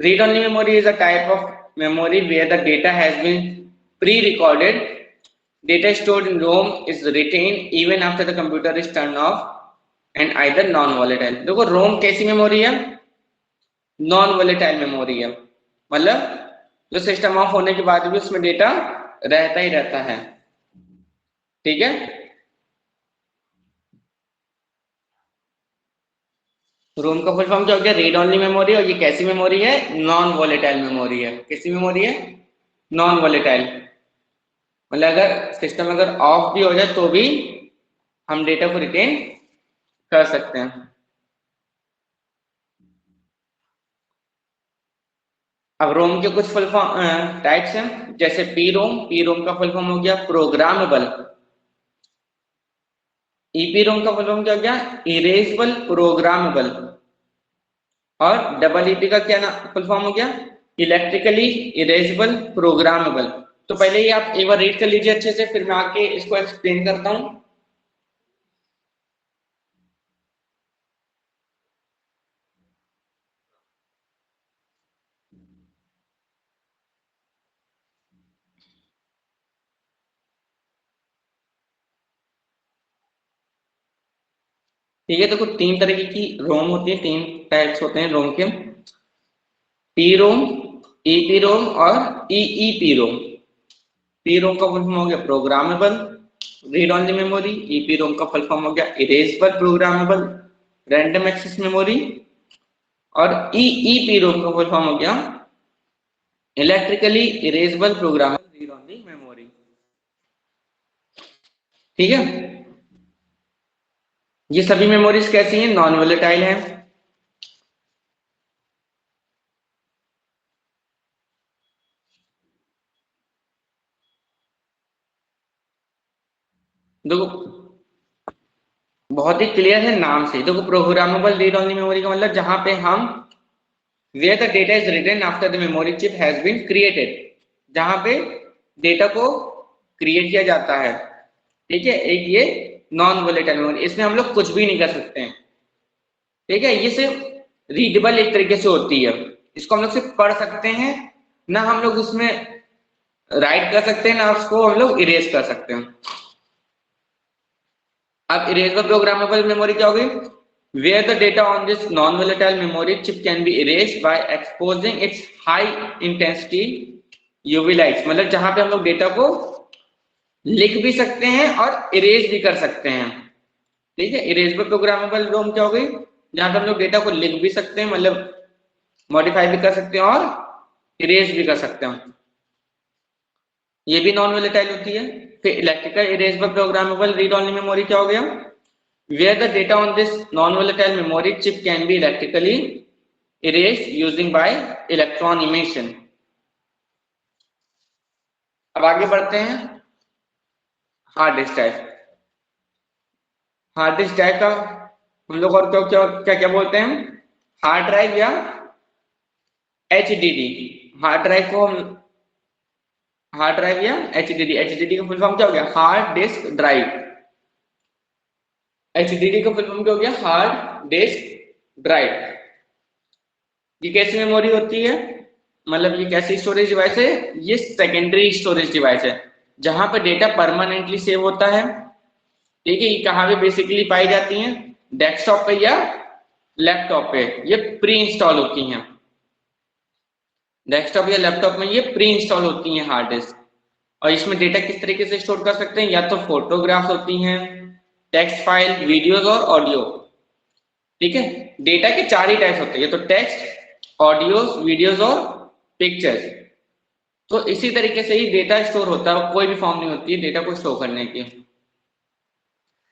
Read only memory is a type of memory where the data has been pre recorded. Data stored in ROM is retained even after the computer is turned off and either non-volatile। देखो ROM कैसी memory है, non volatile memory है, मतलब जो system of होने के बाद भी उसमें डेटा रहता ही रहता है। ठीक है, रोम का फुल फॉर्म क्या हो गया, रीड ओनली मेमोरी, और ये कैसी मेमोरी है, नॉन वोलेटाइल मेमोरी है। कैसी मेमोरी है, नॉन वोलेटाइल, मतलब अगर सिस्टम अगर ऑफ भी हो जाए तो भी हम डेटा को रिटेन कर सकते हैं। अब रोम के कुछ फुल फॉर्म टाइप्स हैं, जैसे पी रोम का फुल फॉर्म हो गया प्रोग्रामेबल। ईपी रोम का फुल फॉर्म क्या हो गया, इरेजेबल प्रोग्रामेबल। और डबल ईपी का क्या फुल फॉर्म हो गया, इलेक्ट्रिकली इरेजेबल प्रोग्रामेबल। तो पहले ही आप एक बार रीड कर लीजिए अच्छे से, फिर मैं आके इसको एक्सप्लेन करता हूं। ठीक है, देखो तीन तरीके की रोम होती है, तीन टाइप्स होते हैं रोम के, पी रोम, ईपी रोम और ईईपी रोम। पी रोम का फुल फॉर्म हो गया programmable read only memory, EP ROM का फुल फॉर्म हो गया erasable programmable random access memory, और ईईपी रोम का फुल फॉर्म हो गया electrically erasable programmable read only memory. ठीक है, ये सभी मेमोरीज कैसी हैं, नॉन वोलेटाइल हैं। देखो बहुत ही क्लियर है नाम से, देखो प्रोग्रामेबल रीड ओनली मेमोरी का मतलब जहां पे हम where the data is written after the memory chip has been created, जहां पे डेटा को क्रिएट किया जाता है। ठीक है, एक ये नॉन वोलेटाइल मेमोरी, इसमें हम लोग कुछ भी नहीं कर सकते हैं। ठीक है, ये सिर्फ रीडेबल एक तरीके से होती है, इसको हम लोग सिर्फ पढ़ सकते हैं, ना हम लोग उसमें राइट कर सकते हैं, ना उसको हम लोग इरेज कर सकते हैं। अब इरेजेबल प्रोग्रामेबल मेमोरी क्या होगी, where the data on this non-volatile memory chip can be erased by exposing its high intensity UV lights। मतलब जहां पे हम लोग डेटा को लिख भी सकते हैं और इरेज भी कर सकते हैं। ठीक है, इरेजेबल प्रोग्रामेबल रोम क्या हो गई, जहां पे हम लोग डेटा को लिख भी सकते हैं, मतलब मॉडिफाई भी कर सकते हैं और इरेज भी कर सकते हैं, ये भी नॉन वोलेटाइल होती है। फिर electrical erasable programmable read only memory क्या हो गया, where the data on this non-volatile memory chip can be electrically erased using by electron emission। अब आगे बढ़ते हैं, hard disk type. Hard disk type का हम लोग और क्या क्या क्या बोलते हैं, हार्ड ड्राइव या एचडीडी। हार्ड ड्राइव को हम हार्ड ड्राइव या एचडीडी का फुल फॉर्म क्या हो गया, हार्ड डिस्क ड्राइव। एचडीडी का फुल फॉर्म क्या हो गया, हार्ड डिस्क ड्राइव। ये कैसी मेमोरी होती है, मतलब ये कैसी स्टोरेज डिवाइस है, ये सेकेंडरी स्टोरेज डिवाइस है, जहां पर डेटा परमानेंटली सेव होता है। ठीक है, ये कहाँ पे बेसिकली पाई जाती हैं, डेस्कटॉप पे या लैपटॉप पे, ये प्री इंस्टॉल होती हैं। डेस्कटॉप या लैपटॉप में ये प्री इंस्टॉल होती हैं हार्ड डिस्क, और इसमें डेटा किस तरीके से स्टोर कर सकते हैं, या तो फोटोग्राफ्स होती हैं, टेक्स्ट फाइल, वीडियोस और ऑडियो। ठीक है, डेटा के 4 ही टाइप्स होते हैं, ये तो टेक्स्ट, ऑडियोस, वीडियोस और पिक्चर्स। तो इसी तरीके से ही डेटा स्टोर होता है, कोई भी फॉर्म नहीं होती है डेटा को स्टोर करने की।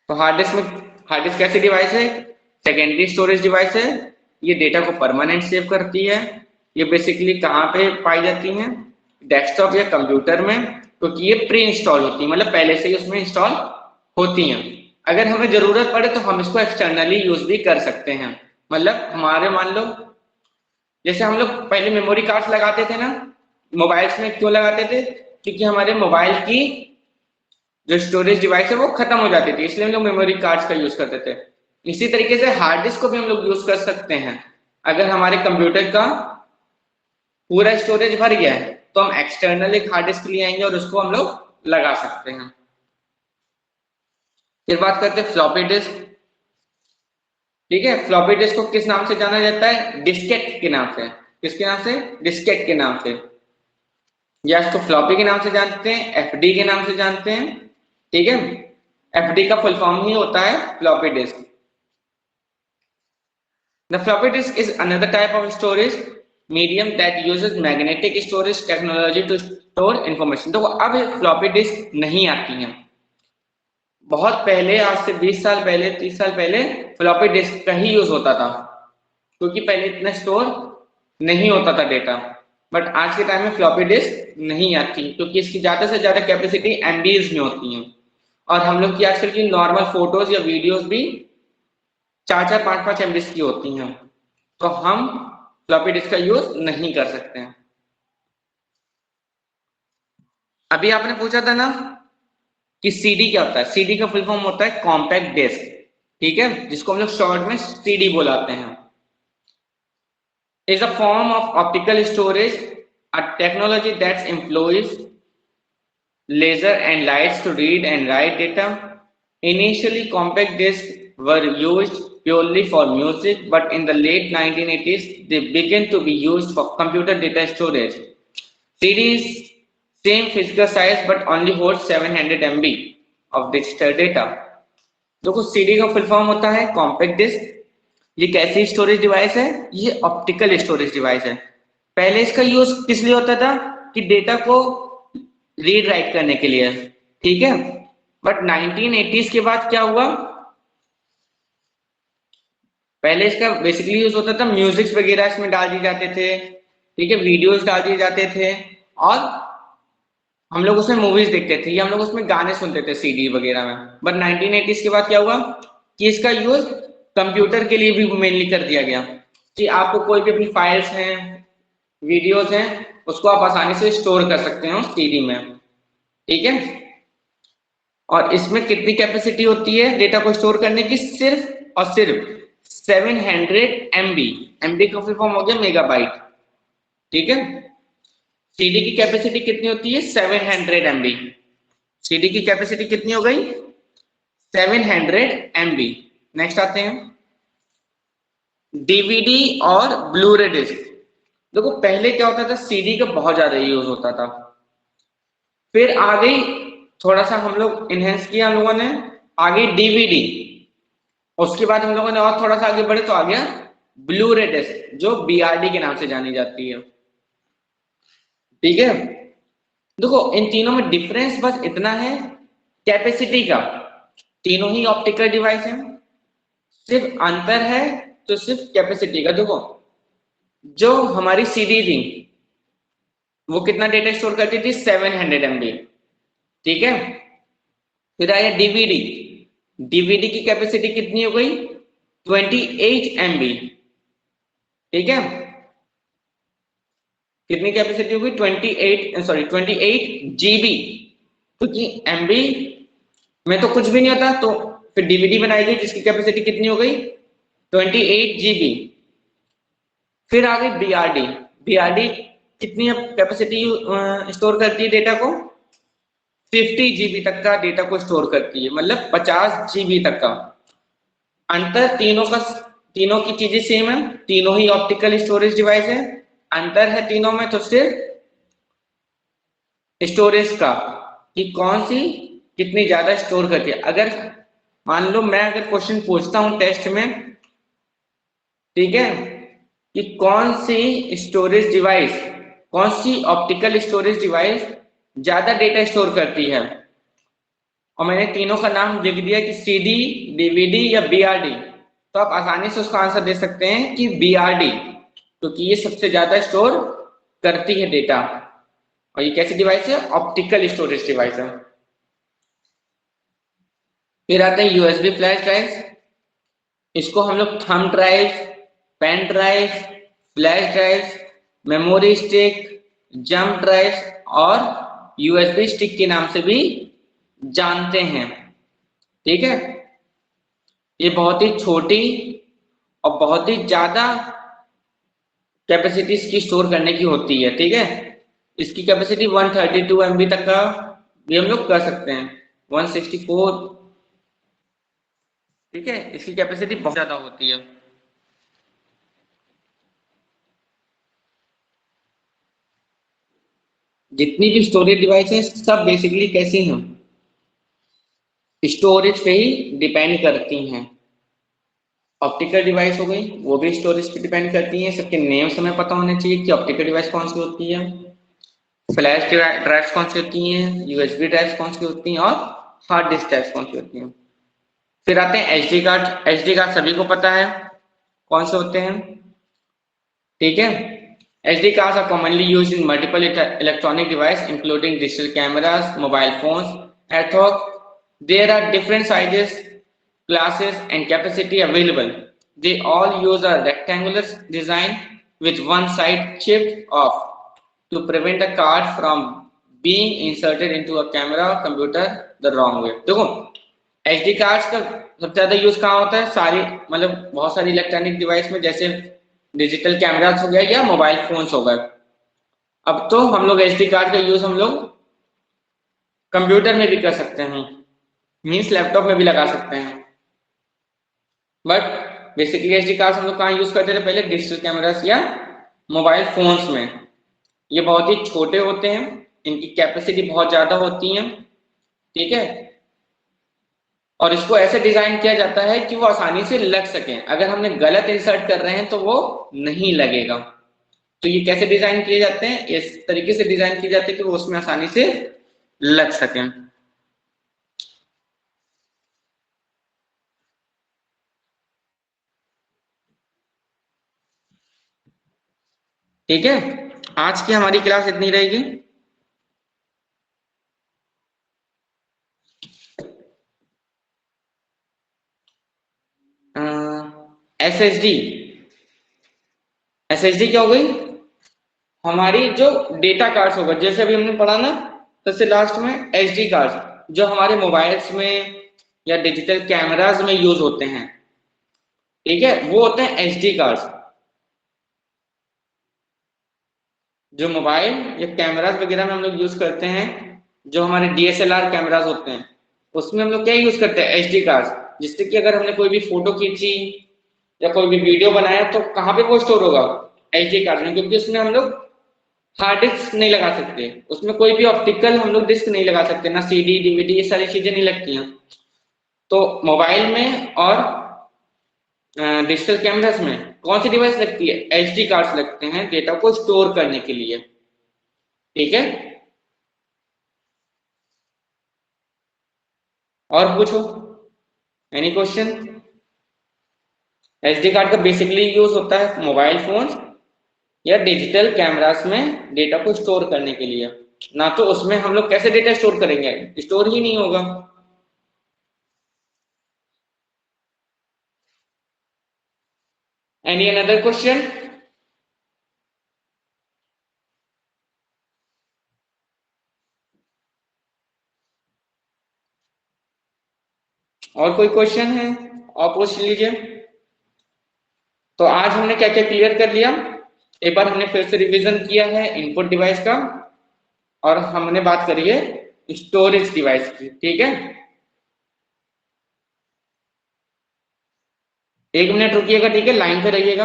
तो हार्ड डिस्क कैसी डिवाइस है, सेकेंडरी स्टोरेज डिवाइस है, ये डेटा को परमानेंट सेव करती है। ये बेसिकली कहाँ पे पाई जाती हैं, डेस्कटॉप या कंप्यूटर में, क्योंकि ये प्री इंस्टॉल होती है, मतलब पहले से ही उसमें इंस्टॉल होती हैं। अगर हमें जरूरत पड़े तो हम इसको एक्सटर्नली यूज भी कर सकते हैं। मतलब हमारे मान लो जैसे हम लोग पहले मेमोरी कार्ड्स लगाते थे ना मोबाइल्स में, क्यों लगाते थे, क्योंकि हमारे मोबाइल की जो स्टोरेज डिवाइस है वो खत्म हो जाती थी, इसलिए हम लोग मेमोरी कार्ड्स का यूज करते थे। इसी तरीके से हार्ड डिस्क को भी हम लोग यूज कर सकते हैं। अगर हमारे कंप्यूटर का पूरा स्टोरेज भर गया है तो हम एक्सटर्नल एक हार्ड डिस्क ले आएंगे और उसको हम लोग लगा सकते हैं। फिर बात करते हैं फ्लॉपी डिस्क। ठीक है, फ्लॉपी डिस्क को किस नाम से जाना जाता है, डिस्केट के नाम से। किसके नाम से, डिस्केट के नाम से, या इसको फ्लॉपी के नाम से जानते हैं, एफडी के नाम से जानते हैं। ठीक है, एफडी का फुल फॉर्म ही होता है floppy disk. The floppy disk is another type of storage medium that uses magnetic storage technology to store information। तो अब फ्लॉपी डिस्क नहीं आती हैं, बहुत पहले, आज से 20 साल पहले, 30 साल पहले फ्लॉपी डिस्क का ही यूज होता था, क्योंकि पहले इतना स्टोर नहीं होता था डेटा। बट आज के टाइम में फ्लॉपी डिस्क नहीं आती, क्योंकि इसकी ज्यादा से ज्यादा कैपेसिटी एमबीज में होती है, और हम लोग की आजकल की नॉर्मल फोटोज या वीडियोस भी 4-4, 5-5 एमबीज की होती हैं, तो हम फ्लॉपी डिस्क का यूज नहीं कर सकते हैं। अभी आपने पूछा था ना कि सीडी क्या होता है, सीडी का फुल फॉर्म होता है कॉम्पैक्ट डिस्क। ठीक है, जिसको हम लोग शॉर्ट में सीडी बुलाते हैं। is a form of optical storage, a technology that employs laser and lights to read and write data. Initially, compact discs were used purely for music, but in the late 1980s, they began to be used for computer data storage. CDs, same physical size, but only holds 700 MB of digital data. देखो CD का full form होता है compact disc. ये कैसी storage device है, ये optical storage device है। पहले इसका यूज किस लिए होता था, कि डेटा को रीड राइट करने के लिए। ठीक है, बट 1980s के बाद क्या हुआ, पहले इसका बेसिकली यूज होता था म्यूजिक वगैरह इसमें डाल दिए जाते थे। ठीक है, वीडियोस डाल दिए जाते थे, और हम लोग उसमें मूवीज देखते थे, या हम लोग उसमें गाने सुनते थे सीडी वगैरह में। बट 1980s के बाद क्या हुआ कि इसका यूज कंप्यूटर के लिए भी मेनली कर दिया गया, कि आपको कोई भी अपनी फाइल्स हैं, वीडियोस हैं, उसको आप आसानी से स्टोर कर सकते हो सीडी में। ठीक है, और इसमें कितनी कैपेसिटी होती है डेटा को स्टोर करने की, सिर्फ और सिर्फ 700 MB। MB का फुल फॉर्म हो गया मेगाबाइट। ठीक है, सीडी की कैपेसिटी कितनी होती है, 700 MB। सीडी की कैपेसिटी कितनी हो गई, 700 MB। नेक्स्ट आते हैं डीवीडी और ब्लूरे डिस्क। देखो पहले क्या होता था, सीडी का बहुत ज्यादा यूज होता था, फिर आ गई, थोड़ा सा हम लोग इनहेंस किया हम लोगों ने, आ गई डीवीडी। उसके बाद हम लोगों ने और थोड़ा सा आगे बढ़े तो आ गया ब्लूरे डिस्क, जो बीआरडी के नाम से जानी जाती है। ठीक है, देखो इन तीनों में डिफरेंस बस इतना है कैपेसिटी का, तीनों ही ऑप्टिकल डिवाइस है, सिर्फ अंतर है तो सिर्फ कैपेसिटी का। देखो जो हमारी सीडी थी वो कितना डेटा स्टोर करती थी, 700 MB। ठीक है, फिर आया डीवीडी। डीवीडी की कैपेसिटी कितनी हो गई, 28 MB। ठीक है, कितनी कैपेसिटी होगी, 28 GB, क्योंकि MB में तो कुछ भी नहीं होता, तो फिर डीवीडी बनाई गई जिसकी कैपेसिटी कितनी हो गई, 28 GB। फिर आ गई बीआरडी। बीआरडी कितनी कैपेसिटी स्टोर करती है डेटा को, 50 GB तक का डेटा को स्टोर करती है, मतलब 50 GB तक का। अंतर तीनों की चीजें सेम है, तीनों ही ऑप्टिकल स्टोरेज डिवाइस है, अंतर है तीनों में तो सिर्फ स्टोरेज का, कि कौन सी कितनी ज्यादा स्टोर करती है। अगर मान लो मैं अगर क्वेश्चन पूछता हूं टेस्ट में, ठीक है, कि कौन सी स्टोरेज डिवाइस, कौन सी ऑप्टिकल स्टोरेज डिवाइस ज्यादा डेटा स्टोर करती है, और मैंने तीनों का नाम लिख दिया कि सीडी, डीवीडी या बीआरडी, तो आप आसानी से उसका आंसर दे सकते हैं कि बीआरडी, क्योंकि ये सबसे ज्यादा स्टोर करती है डेटा। और ये कैसी डिवाइस है? ऑप्टिकल स्टोरेज डिवाइस है। फिर आते हैं यूएसबी फ्लैश ड्राइव। इसको हम लोग thumb drive, pen drive, flash drive, memory stick, jump drive और यूएसबी स्टिक के नाम से भी जानते हैं। ठीक है, ये बहुत ही छोटी और बहुत ही ज्यादा कैपेसिटी इसकी स्टोर करने की होती है। ठीक है, इसकी कैपेसिटी 132 MB तक का भी हम लोग कर सकते हैं, 164। ठीक है, इसकी कैपेसिटी बहुत ज्यादा होती है। जितनी भी स्टोरेज डिवाइस है सब बेसिकली कैसी हैं? स्टोरेज पे ही डिपेंड करती हैं। ऑप्टिकल डिवाइस हो गई, वो भी स्टोरेज पे डिपेंड करती हैं। सबके नेम्स हमें पता होने चाहिए कि ऑप्टिकल डिवाइस कौन सी होती है, फ्लैश ड्राइव्स कौन सी होती हैं, यूएसबी ड्राइव्स कौन सी होती हैं और हार्ड डिस्क ड्राइव्स कौन सी होती हैं। फिर आते हैं एचडी कार्ड। एचडी कार्ड सभी को पता है कौन से होते हैं। ठीक है, HD cards are commonly used in multiple electronic device including digital cameras, mobile phones, etc. There are different sizes, classes and capacity available. They all use a rectangular design with one side chipped off to prevent a card from being inserted into a camera or computer the wrong way. देखो, HD cards का सबसे ज्यादा use कहाँ होता है? सारी मतलब बहुत सारी इलेक्ट्रॉनिक डिवाइस में, जैसे डिजिटल कैमरास हो गया या मोबाइल फोन्स हो गए। अब तो हम लोग एचडी कार्ड का यूज हम लोग कंप्यूटर में भी कर सकते हैं, मीन्स लैपटॉप में भी लगा सकते हैं। बट बेसिकली एचडी कार्ड हम लोग कहाँ यूज करते थे पहले? डिजिटल कैमरास या मोबाइल फोन्स में। ये बहुत ही छोटे होते हैं, इनकी कैपेसिटी बहुत ज्यादा होती है। ठीक है, और इसको ऐसे डिजाइन किया जाता है कि वो आसानी से लग सके। अगर हमने गलत इंसर्ट कर रहे हैं तो वो नहीं लगेगा। तो ये कैसे डिजाइन किए जाते हैं? इस तरीके से डिजाइन किए जाते हैं कि वो उसमें आसानी से लग सके। ठीक है, आज की हमारी क्लास इतनी रहेगी। एसएसडी। एसएसडी क्या हो गई? हमारी जो डेटा कार्ड्स होगा, जैसे अभी हमने पढ़ा ना सबसे लास्ट में, एचडी कार्ड्स जो हमारे मोबाइल्स में या डिजिटल कैमरास में यूज होते हैं। ठीक है, वो होते हैं एचडी कार्ड्स। जो मोबाइल या कैमरास वगैरह में हम लोग यूज करते हैं, जो हमारे डीएसएलआर कैमरास होते हैं, उसमें हम लोग क्या यूज करते हैं? HD cards. जिससे कि अगर हमने कोई भी फोटो खींची या कोई भी वीडियो बनाया तो कहाँ पे वो स्टोर होगा? एचडी कार्ड में, क्योंकि उसमें हम लोग हार्ड डिस्क नहीं लगा सकते, उसमें कोई भी ऑप्टिकल हम लोग डिस्क नहीं लगा सकते, ना सीडी डीवीडी ये सारी चीजें नहीं लगती हैं। तो मोबाइल में और डिजिटल कैमरास में कौन सी डिवाइस लगती है? एचडी कार्ड्स लगते हैं डेटा को स्टोर करने के लिए। ठीक है, और पूछो, एनी क्वेश्चन? एचडी कार्ड का बेसिकली यूज होता है मोबाइल फोन्स या डिजिटल कैमरास में डेटा को स्टोर करने के लिए। ना तो उसमें हम लोग कैसे डेटा स्टोर करेंगे? स्टोर ही नहीं होगा। Any another question? और कोई क्वेश्चन है और पूछ लीजिए। तो आज हमने क्या क्या क्लियर कर लिया? एक बार हमने फिर से रिवीजन किया है इनपुट डिवाइस का, और हमने बात करी है स्टोरेज डिवाइस की। ठीक है, 1 मिनट रुकिएगा, ठीक है, लाइन पे रहिएगा।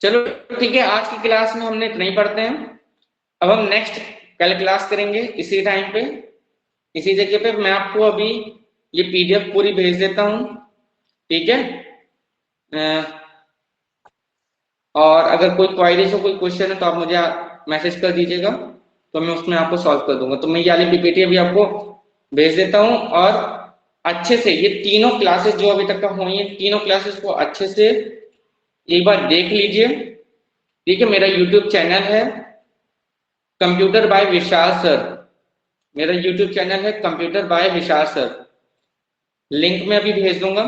चलो ठीक है, आज की क्लास में हमने इतना ही पढ़ते हैं। अब हम नेक्स्ट कल क्लास करेंगे इसी टाइम पे, इसी जगह पे। मैं आपको अभी ये पीडीएफ पूरी भेज देता हूँ, ठीक है। और अगर कोई क्वारीज हो, कोई क्वेश्चन है, तो आप मुझे मैसेज कर दीजिएगा, तो मैं उसमें आपको सॉल्व कर दूंगा। तो मैं ये वाली पीपीटी अभी आपको भेज देता हूँ, और अच्छे से ये तीनों क्लासेस जो अभी तक का हुई है, तीनों क्लासेस को अच्छे से एक बार देख लीजिए, ठीक है। मेरा यूट्यूब चैनल है कंप्यूटर बाय विशाल सर, मेरा यूट्यूब चैनल है कंप्यूटर बाय विशाल सर, लिंक में अभी भेज दूंगा।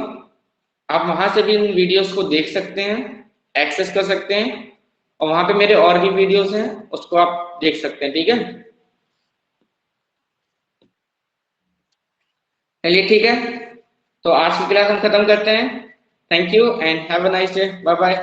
आप वहां से भी इन वीडियोस को देख सकते हैं, एक्सेस कर सकते हैं, और वहां पे मेरे और भी वीडियोस हैं, उसको आप देख सकते हैं, ठीक है। चलिए ठीक है, तो आज की क्लास हम खत्म करते हैं। Thank you and have a nice day, bye bye.